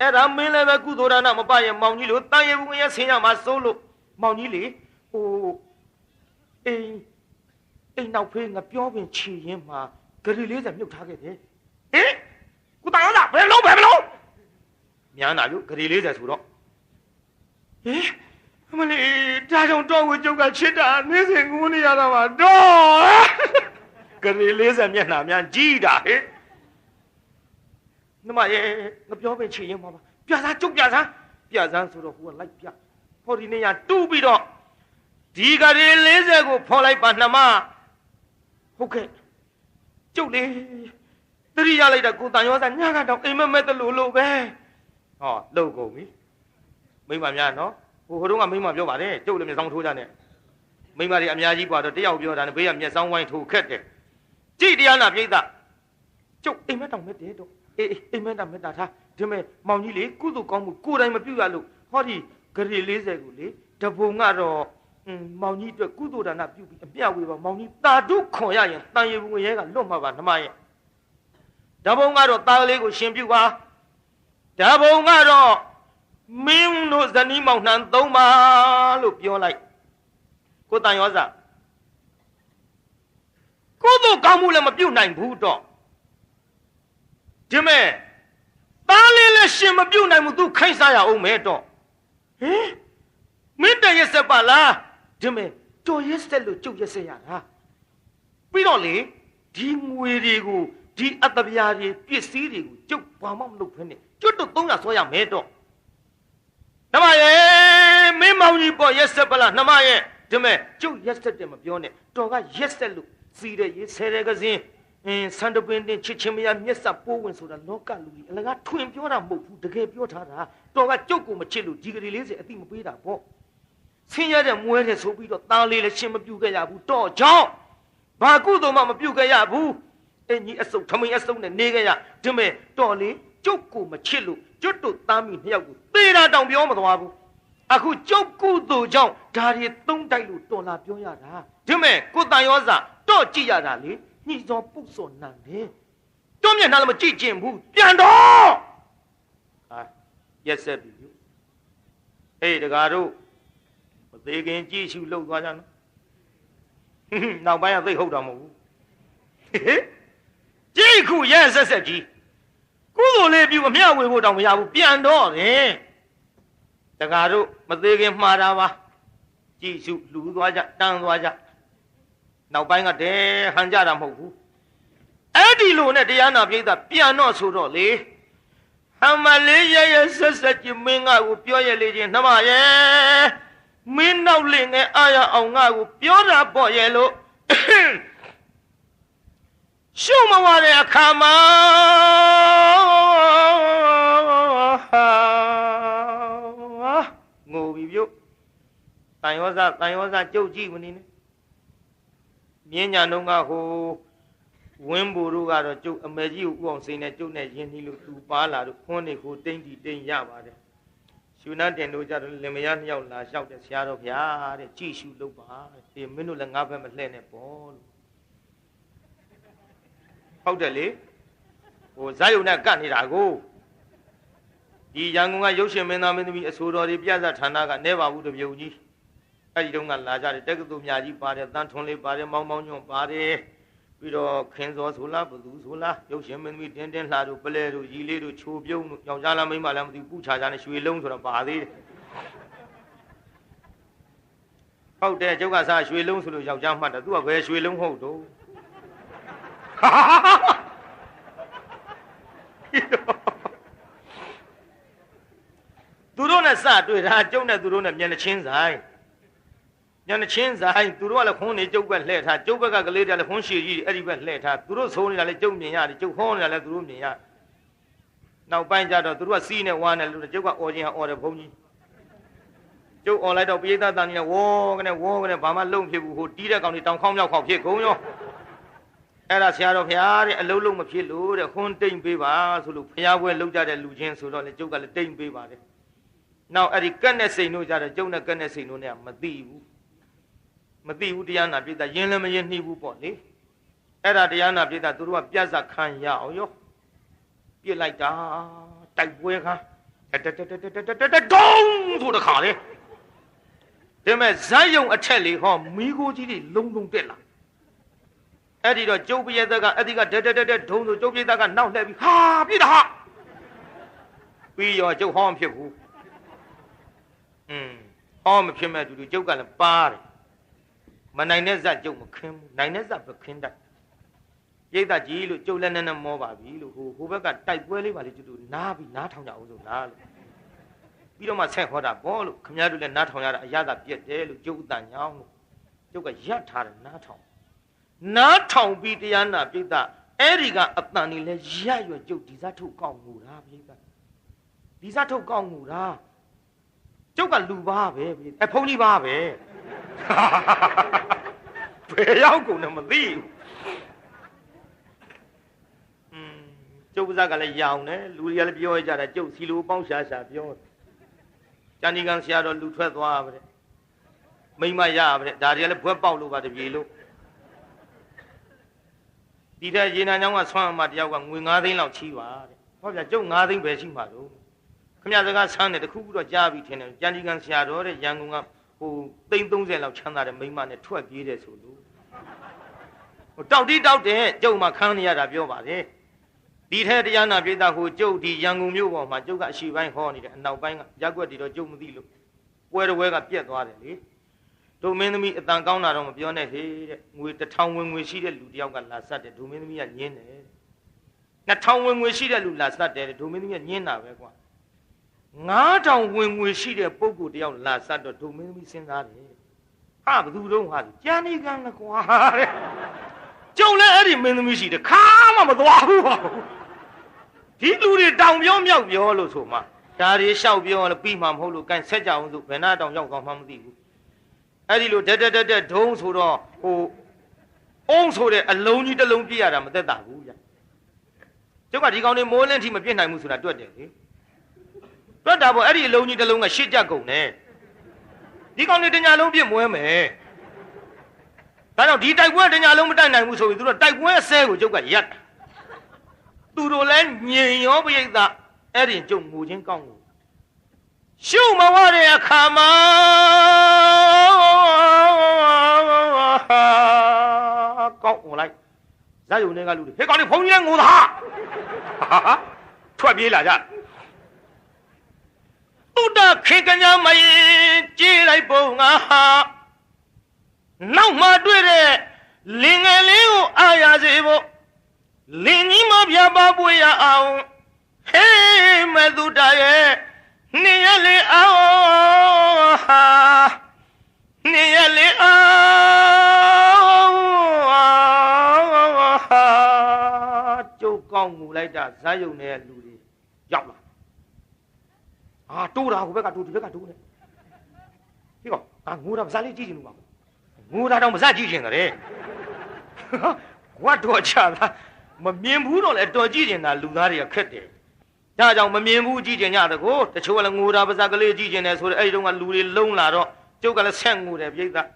အဲ့ဒါမင်းလည်းပဲကုသိုလ်ဒါနမပါရဲ့မောင်ကြီးလို့တန်ရဘူးငရဲဆင်းရမှာစိုးလို့မောင်ကြီးလေဟိုအိမ်နောက်ဖေးငါပြောပင်ချီရင်မှာဂရီ40မြုပ်ထားခဲ့တယ်ဟင်ကိုတန်ရောစားဘယ်လုံးများနာလို့ဂရီ40ဆိုတော့ဟင်အမလေးဒါကြောင့်တော့ဝကျုပ်ကချစ်တာနေစဉ်ငိုးနေရတာပါတော့ဂရီ40မျက်နှာများကြီးတာဟဲ့နှမရဲ့ငါပြောပင်ချီရင်မှာပါပြစားကျုပ်ပြစားဆိုတော့ဟိုကလိုက်ပြဟောဒီနေရတူးပြီးတော့ဒီဂရီ40ကိုဖော်လိုက်ပါနှမဟုတ်ကဲ့ကျုပ်လေတတိရလိုက်တာကိုတန်ရောစားညကတော့အိမ်မက်တလို့ပဲဟောလှုပ်ကုန်ပြီမိမများနော်ဟိုတုန်းကမိမပြောပါတယ်ကျုပ်လည်းမျက်စောင်းထိုးကြနဲ့မိမတွေအများကြီးပွားတော့တယောက်ပြောတာနဲ့ဘေးကမျက်စောင်းဝိုင်းထိုးခက်တယ်ကြည်တရားနာပြိဿကျုပ်အိမ်မက်တောင်မဲ့တယ်တော့အေးအိမ်မက်တောင်မဲ့တာထားဒီမဲ့မောင်ကြီးလေကုသိုလ်ကောင်းမှုကိုယ်တိုင်မပြုရလို့ဟောဒီဂရီ40ကိုလေတပုံကတော့မောင်ကြီးအတွက်ကုသိုလ်ဒါနပြုပြီးအပြဝေပါမောင်ကြီးတာတုခွန်ရရင်တန်ရဘူးငရဲကလွတ်မှာပါနှမရဲ့ဓဘုံကတော့တာလေးကိုရှင်ပြုပါဓဘုံကတော့မင်းတို့ဇနီးမောင်နှံ3ပါလို့ပြောလိုက်ကိုတန်ရောစားကိုတို့ကောင်းမှုလည်းမပြုတ်နိုင်ဘူးတော့ဒီမဲ့သားလေးလည်းရှင်မပြုတ်နိုင်ဘူးသူခိုင်းစားရအောင်မဲတော့ဟင်မင်းတရက်ဆက်ပါလားဒီမဲ့တော်ရက်ဆက်လို့ကျုပ်ရက်ဆက်ရတာပြီးတော့လေဒီငွေတွေကိုဒီအတ္တပြားတွေပစ္စည်းတွေကိုကျုပ်ဘာမှမလုပ်ဖ ೇನೆ ကျွတ်တော့300ဆွဲရမယ်တော့နှမရဲ့မင်းမောင်ကြီးပေါ်ရက်ဆက်ပါလားနှမရဲ့ဒီမဲ့ကျုပ်ရက်ဆက်တယ်မပြောနဲ့တော်ကရက်ဆက်လို့စီးတဲ့ရေဆဲတဲ့ကစင်းစန္ဒပင်တင်ချစ်ချင်းမရမျက်စပ်ပိုးဝင်ဆိုတာလောကလူကြီးအလကားထွင်ပြောတာမဟုတ်ဘူးတကယ်ပြောထားတာတော်ကကျုပ်ကိုမချစ်လို့ဒီကလေး40အတိမပေးတာပေါ့ဆင်းရဲတဲ့မွဲတဲ့ဆိုပြီးတော့သားလေးလည်းရှင်းမပြူခဲ့ရဘူးတော့ကြောင့်ဘာကုသိုလ်မှမပြုခဲ့ရဘူးအင်းကြီးအစုပ်ထမိန်အစုပ်နဲ့နေခဲ့ရဒီမဲ့တော်လေကျုပ်ကိုမချစ်လို့ကျွတ်တို့သားမိ2ယောက်ကိုသေတာတောင်ပြောမသွားဘူးအခုကျုပ်ကုသိုလ်ကြောင့်ဒါတွေ3တိုက်လို့တော်လာပြောရတာဒီမဲ့ကိုတန်ရောစာတော့ကြည့်ရတာလေညှိစောပုတ်စောနန်တယ်တော့မျက်နှာလည်းမကြည့်ကျင်ဘူးပြန်တော့ရက်ဆက်ပြီဟေးတကားတို့မသေးခင်ကြည့်ရှုလှုပ်သွားကြနော်နောက်ပိုင်းကသိဟုတ်တော့မဟုတ်ဘူးကြည့်ခုရက်ဆက်ကြီးကုသိုလ်လေးပြုအမျှဝေဖို့တောင်မရဘူးပြန်တော့တယ်တကားတို့မသေးခင်မှားတာပါကြည့်ရှုလှူသွားကြတန်းသွားကြနောက်ပိုင်းကတည်းဟန်ကြတာမဟုတ်ဘူးအဲ့ဒီလိုနဲ့တရားနာပြိဿပြန်တော့ဆိုတော့လေဟ Hamale ya sasaji minga upioye leji nama ye Minna linge aya aunga upiora boye lo Shuma wale akama Ngobi byo Tayoza joji wani Mienya nunga ho Wimburu garo jo ameji uong sine jo ne yini lu tu pa la ru khon ni ko tain di tain ya ba de Shuna den lo ja ro limaya nyaw la yak de sia ro phya de ji shu lou ba de min lu le nga bet ma hle ne po lu Hout de le ho zai yong ne kat ni da ko Di Yangon ka Yuk Shin Ming Tha Mingသမီး အဆိုတော်တွေပြဇာဌာနကနဲပါဘူးတပြုံကြီးအဲ့ဒီတုန်းကလာကြတယ်တက္ကသိုလ်မြကြီးပါတယ်တန်းထွန်းလေးပါတယ်မောင်းမောင်းညွန့်ပါတယ်ပြီးတော့ခင်စောဆိုလားဘသူဆိုလားရုပ်ရှင်မင်းသမီးတင်းတင်းလှတို့ပလဲတို့ရီလေးတို့ချိုပြုံးတို့ယောက်ျားလားမိန်းမလားမသိဘူးပူချာချာနဲ့ရွှေလုံးဆိုတော့ပါသေးတယ်ဟုတ်တယ်ကျုပ်ကစားရွှေလုံးဆိုလို့ယောက်ျားမှတ်တယ်သူကဘယ်ရွှေလုံးဟုတ်တော့သူတို့နဲ့စတွေ့တာကျုပ်နဲ့သူတို့နဲ့မျက်နှာချင်းဆိုင်ညနေချင်းဆိုင်သူတို့ကလည်းခွန်းနေကျုပ်ပဲလှဲ့ထားကျုပ်ဘက်ကကလေးတွေကလည်းခွန်းရှည်ကြီးအဲ့ဒီဘက်လှဲ့ထားသူတို့ဆိုးနေတာလည်းကျုပ်မြင်ရတယ်ကျုပ်ဟောနေတာလည်းသူတို့မြင်ရနောက်ပိုင်းကျတော့သူတို့ကစီးနဲ့ဝါနဲ့လို့ကျုပ်ကအော်ခြင်းအော်တယ်ဘုန်းကြီးကျုပ်အော်လိုက်တော့ပိဋကတန်ကြီးကဝေါကနေဘာမှလုံဖြစ်ဘူးဟိုတီးတဲ့ကောင်တွေတောင်ခေါင်းမြောက်ခေါက်ဖြစ်ကုန်ရောအဲ့ဒါဆရာတော်ဖျားတဲ့အလုံးလုံးမဖြစ်လို့တဲ့ခွန်းတိမ်ပေးပါဆိုလို့ဖျားပွဲလောက်ကြတဲ့လူချင်းဆိုတော့လေကျုပ်ကလည်းတိမ်ပေးပါတယ်နောက်အဲ့ဒီကက်နဲ့စိန်တို့ကြတော့ကျုပ်နဲ့ကက်နဲ့စိန်တို့ ਨੇ မသိဘူးတရားနာပြည့်တာယင်းလည်းမယင်းနှီးဘူးပေါ့လေအဲ့ဒါတရားနာပြည့်တာသူတို့ကပြတ်စခံရအောင်ရောပြစ်လိုက်တာတိုက်ပွဲခါဒုံးဆိုတခါလေဒါမဲ့ဇက်ယုံအထက်လေးဟောမီးကိုကြီးတွေလုံးလုံးတက်လာအဲ့ဒီတော့ကျုပ်ပြည့်သက်ကအဲ့ဒီကဒုံးဆိုကျုပ်ပြည့်သက်ကနောက်လှည့်ပြီးဟာပြည့်တာဟာပြီးရောကျုပ်ဟောမဖြစ်ဘူးဟောမဖြစ်မဲ့တူကျုပ်ကလည်းပါတယ်မနိုင်တဲ့ဇက်ကျုပ်မခင်းဘူးနိုင်တဲ့ဇက်ပဲခင်းတတ်ရိတ်သက်ကြီးလို့ကျုပ်လည်းနဲ့မောပါပြီလို့ဟိုဘက်ကတိုက်ပွဲလေးပါလေကျုပ်တို့နားပြီးနားထောင်ကြအောင်ဆိုလားလို့ပြီးတော့မှဆက်ခေါ်တာဘောလို့ခမည်းတော်လည်းနားထောင်ရတာအရသာပြက်တယ်လို့ကျုပ်အတန်ညောင်းလို့ကျုပ်ကရပ်ထားတယ်နားထောင်ပြီးတရားနာပြိတ္တာအဲ့ဒီကအတန်นี่လဲရပ်ရွကျုပ်ဒီစားထုတ်ကောက်ငူတာပြိတ္တာဒီစားထုတ်ကောက်ငူတာကျုပ်ကလူပါပဲဖုန်းကြီးပါပဲဘယ်ရောက်ကုန်တယ်မသိဘူးကျုပ်ပါးစကလည်းရောင်တယ်လူတွေကလည်းပြောကြတာကျုပ်စီလိုပေါင်းရှာပြောကျန်ဒီကံဆရာတော်လူထွက်သွားပါတဲ့မိမရပါတဲ့ဒါတွေကလည်းဘွက်ပေါက်လို့ပါတပြေလို့ဒီတဲ့ရေနံချောင်းကဆွမ်းအမတယောက်ကငွေ9သိန်းလောက်ချီးပါတဲ့ဟောဗျာကျုပ်9သိန်းပဲရှိမှာတော့ခမရစကားဆန်းတယ်တခုခုတော့ကြားပြီးထင်တယ်ကျန်ဒီကံဆရာတော်တဲ့ရန်ကုန်ကဟိုသိန်း30လောက်ချမ်းသာတဲ့မိန်းမနဲ့ထွက်ပြေးတယ်ဆိုလို့ဟိုတောက်တယ်ကျုပ်မှခန်းနေရတာပြောပါတယ်ဒီထဲတရားနာပြိတ္တာဟိုကျုပ်ဒီရန်ကုန်မြို့ပေါ်မှာကျုပ်ကအရှိပိုင်းဟောနေတယ်အနောက်ပိုင်းကရက်ွက်တီတော့ကျုပ်မသိလို့ပွဲတော်ဝဲကပြက်သွားတယ်လေဒုမင်းသမီးအတန်ကောင်းတာတော့မပြောနဲ့ဟေးတဲ့ငွေ1000ဝင်ငွေရှိတဲ့လူတယောက်ကလာဆက်တယ်ဒုမင်းသမီးကညင်းတယ်2000ဝင်ငွေရှိတဲ့လူလာဆက်တယ်ဒုမင်းသမီးကညင်းတာပဲကွာ9000ဝင်ငွေရှိတဲ့ပုဂ္ဂိုလ်တယောက်လာဆက်တော့ဒုမင်းသမီးစဉ်းစားတယ်ဟာဘသူတုံးဟာကျန်နေကံလားကွာတဲ့ကျုံလည်းအဲ့ဒီမင်းသမီးရှိတယ်ခါမှမသွားဘူးပါဒီလူတွေတောင်ပြောမြောက်ပြောလို့ဆိုမှဒါတွေလျှောက်ပြောလို့ပြီးမှမဟုတ်လို့ကန်ဆက်ကြအောင်ဆိုဘယ်နာတောင်ရောက်ကောင်းမှမသိဘူးအဲ့ဒီလိုတက်ဒုံးဆိုတော့ဟိုအုံးဆိုတဲ့အလုံးကြီးတစ်လုံးပြည့်ရတာမသက်သာဘူးဗျကျုပ်ကဒီကောင်တွေမိုးလင်းထိမပြည့်နိုင်ဘူးဆိုတာတွက်တယ်လေတွက်တာပေါ့အဲ့ဒီအလုံးကြီးတစ်လုံးကရှစ်ကြက်ကုန်တယ်ဒီကောင်တွေတညာလုံးပြည့်မွဲမယ်ဒါကြောင့်ဒီတိုက်ပွဲတညာလုံးမတိုက်နိုင်ဘူးဆိုပြီးသူတို့တိုက်ပွဲအစဲကိုကျုပ်ကရပ်သူတို့လည်းညင်ရောပိဋကအဲ့ဒီကျုပ်ငိုချင်းကောင်းကိုရှုမဝတဲ့အခါမှာကောင်းဝင်လိုက်ဇာယုံတွေကလူတွေဟဲ့ကောင်လေးဘုန်းကြီးလည်းငိုတာထွက်ပြေးလာကြတုဒ္ဒခေကညာမရင်ကြေးလိုက်ပုံငါဟာနောက်မှတွေ့တဲ့လင်ငယ်လေးကိုအားရစေဖို့လင်ကြီးမပြပါပွေရအောင်ဟ嘿，没都大爷，你也来啊，你也来啊，就讲我来着，咱有那路的，要了。啊，多了，我别干多，别干多呢。这个啊，我那不啥哩记性了，我那不啥记性的嘞。我多吃了，我面部上来多记性的，路那里也看的。家长我面部记性伢的个，这除了我那不啥个嘞记性呢，说的哎，种啊路里弄来着，就个来抢我的别的。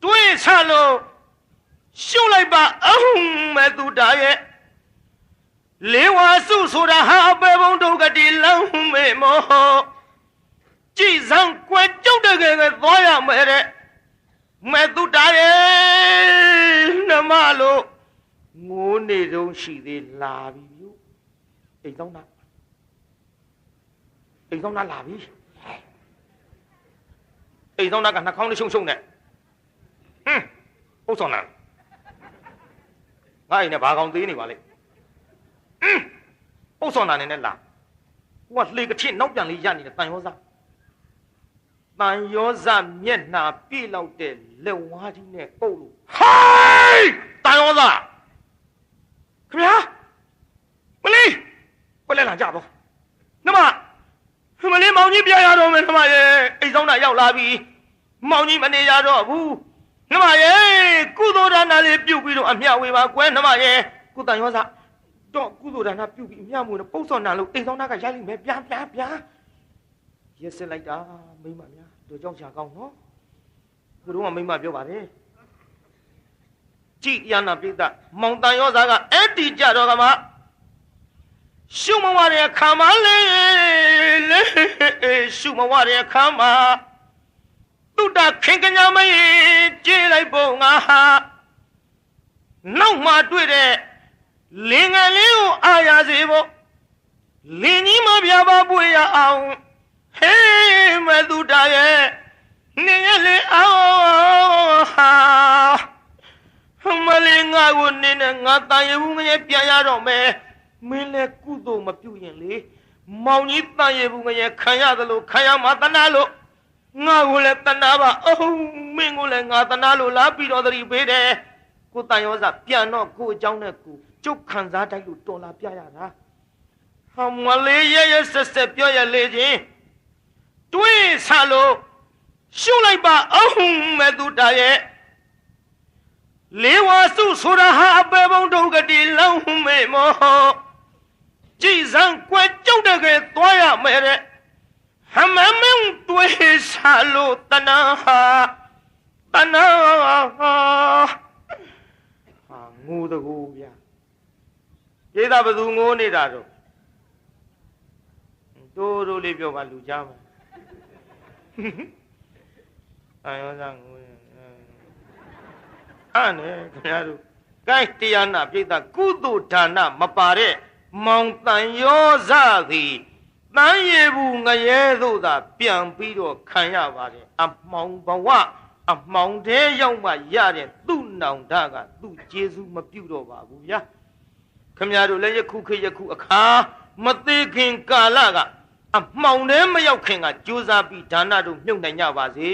对差喽，修来吧，没都大爷。李娃叔叔的哈白风都个地冷眉毛，机上关照的个多样没的，没都大爷那马路，我那种是的拉比哟，一种那拉比，一种那个那康的凶凶的，不错呢，俺那把钢堆你话嘞。不说那年啦，我那个天老边里家里的单药啥面那必老的六花的那高路，嗨，单药啥？怎么样？我来两家不？那么，我连毛你别丫头们他妈耶，一张那要拉比，毛你们的丫头不？那么耶，古多人那里表贵着俺苗为嘛管他妈耶，古单药啥？古多人那表比苗木的包装那路，一张那个家里面啪，也是来的，没嘛呀，都叫下岗喏，古多我没嘛表吧的。这样那边的，蒙单药啥个？哎，地家着干嘛？修么话的看嘛嘞，修么话的看嘛，都打看个伢们接来帮啊，闹嘛对的，另外六哎呀这不，另你们别把不呀啊，嘿，没都大爷，你也来啊，我另外我你呢，我大爷我也别呀着没。没来古多嘛表演嘞，毛你大爷不也看呀的喽，看呀嘛的那喽，我来的那吧，没我来我的那喽，拉比着的里边的，我大爷啥变了，我讲那个就看啥在有多拉表演啦，我来也是表演来劲，对啥喽，修来吧，没都大爷。李娃叔叔的哈白风都个地老眉毛，机上关照的个多呀没的，还慢慢对啥路的呢？我的姑呀，这大不是我那大着，多里表把路家嘛，哎呦让我。呢，ခင်ဗျားတို့ကိုင်းတရားနာပြိတ္တကုသိုလ်ဒါနမပါတဲ့မောင်တန်ရောစသည်တန်ရဘူးငရဲသို့သာပြန်ပြီးတော့ခံရပါတယ်အမောင်ဘဝအမောင်တဲရောက်မှရတဲ့သူ့နောင်တကသူ့ကျေးဇူးမပြုတော့ပါဘူးဗျာခင်ဗျားတို့လည်းယခုခေတ်ယခုအခါမသေးခင်ကာလကအမောင်တဲမရောက်ခင်ကကြိုးစားပြီးဒါနတို့မြုပ်နိုင်ကြပါစေ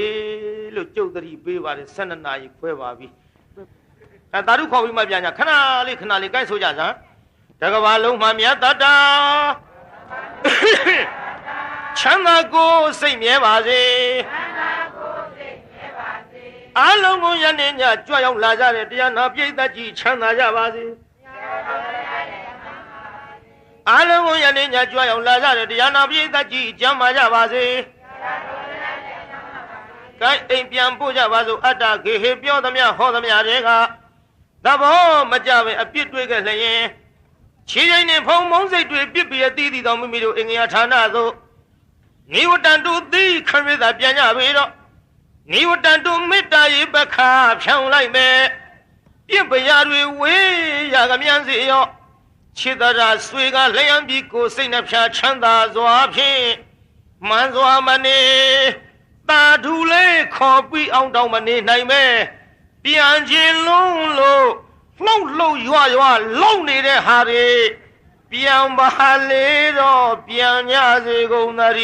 လို့ကြုတ်သတိပေးပါတယ်12နာရီခွဲပါပြီတာရုခေါ်ပြီးမှပြန်ကြခဏလေးကိုင်းဆိုကြစမ်းတကဘာလုံးမှမြတ်တတာချမ်းသာကိုစိတ်မြဲပါစေအလုံးကိုယနေ့ညကြွရောက်လာကြတဲ့တရားနာပြိဿကြီးချမ်းသာကြပါစေအလုံးကိုယနေ့ညကြွရောက်လာကြတဲ့တရားနာပြိဿကြီးကျမ်းမာကြပါစေကိုင်းအိမ်ပြန်ပို့ကြပါစို့အတ္တဂေဟေပြောသမျှဟောသမျှတွေကသဘောမကြပဲအပြစ်တွေးခဲ့လျင်ခြေချိန်နဲ့ဖုံမုံစိတ်တွေပြစ်ပြီးအသီးသီးတော်မိမိတို့အင်္ဂါဌာနသို့နိဝတ္တန်တုသီခရစ်သာပြန်ကြပြီတော့နိဝတ္တန်တုမေတ္တာရေပခါဖြောင်းလိုက်မယ်ပြစ်ပရာတွေဝေးရကမြန်စီရောခြေတရာဆွေကလျံပြီးကိုစိတ်နှဖျားချမ်းသာစွာဖြင့်မှန်စွာမနေတာဓုလေးခေါ်ပြီးအောင်တောင်းမနေနိုင်မဲပြန်ခြင်းလုံးလို့ လှုပ်လှုပ်ရွရွလုံနေတဲ့ဟာတွေပြန်ပါလေတော့ပြန်ကြစေကုန်သတည်း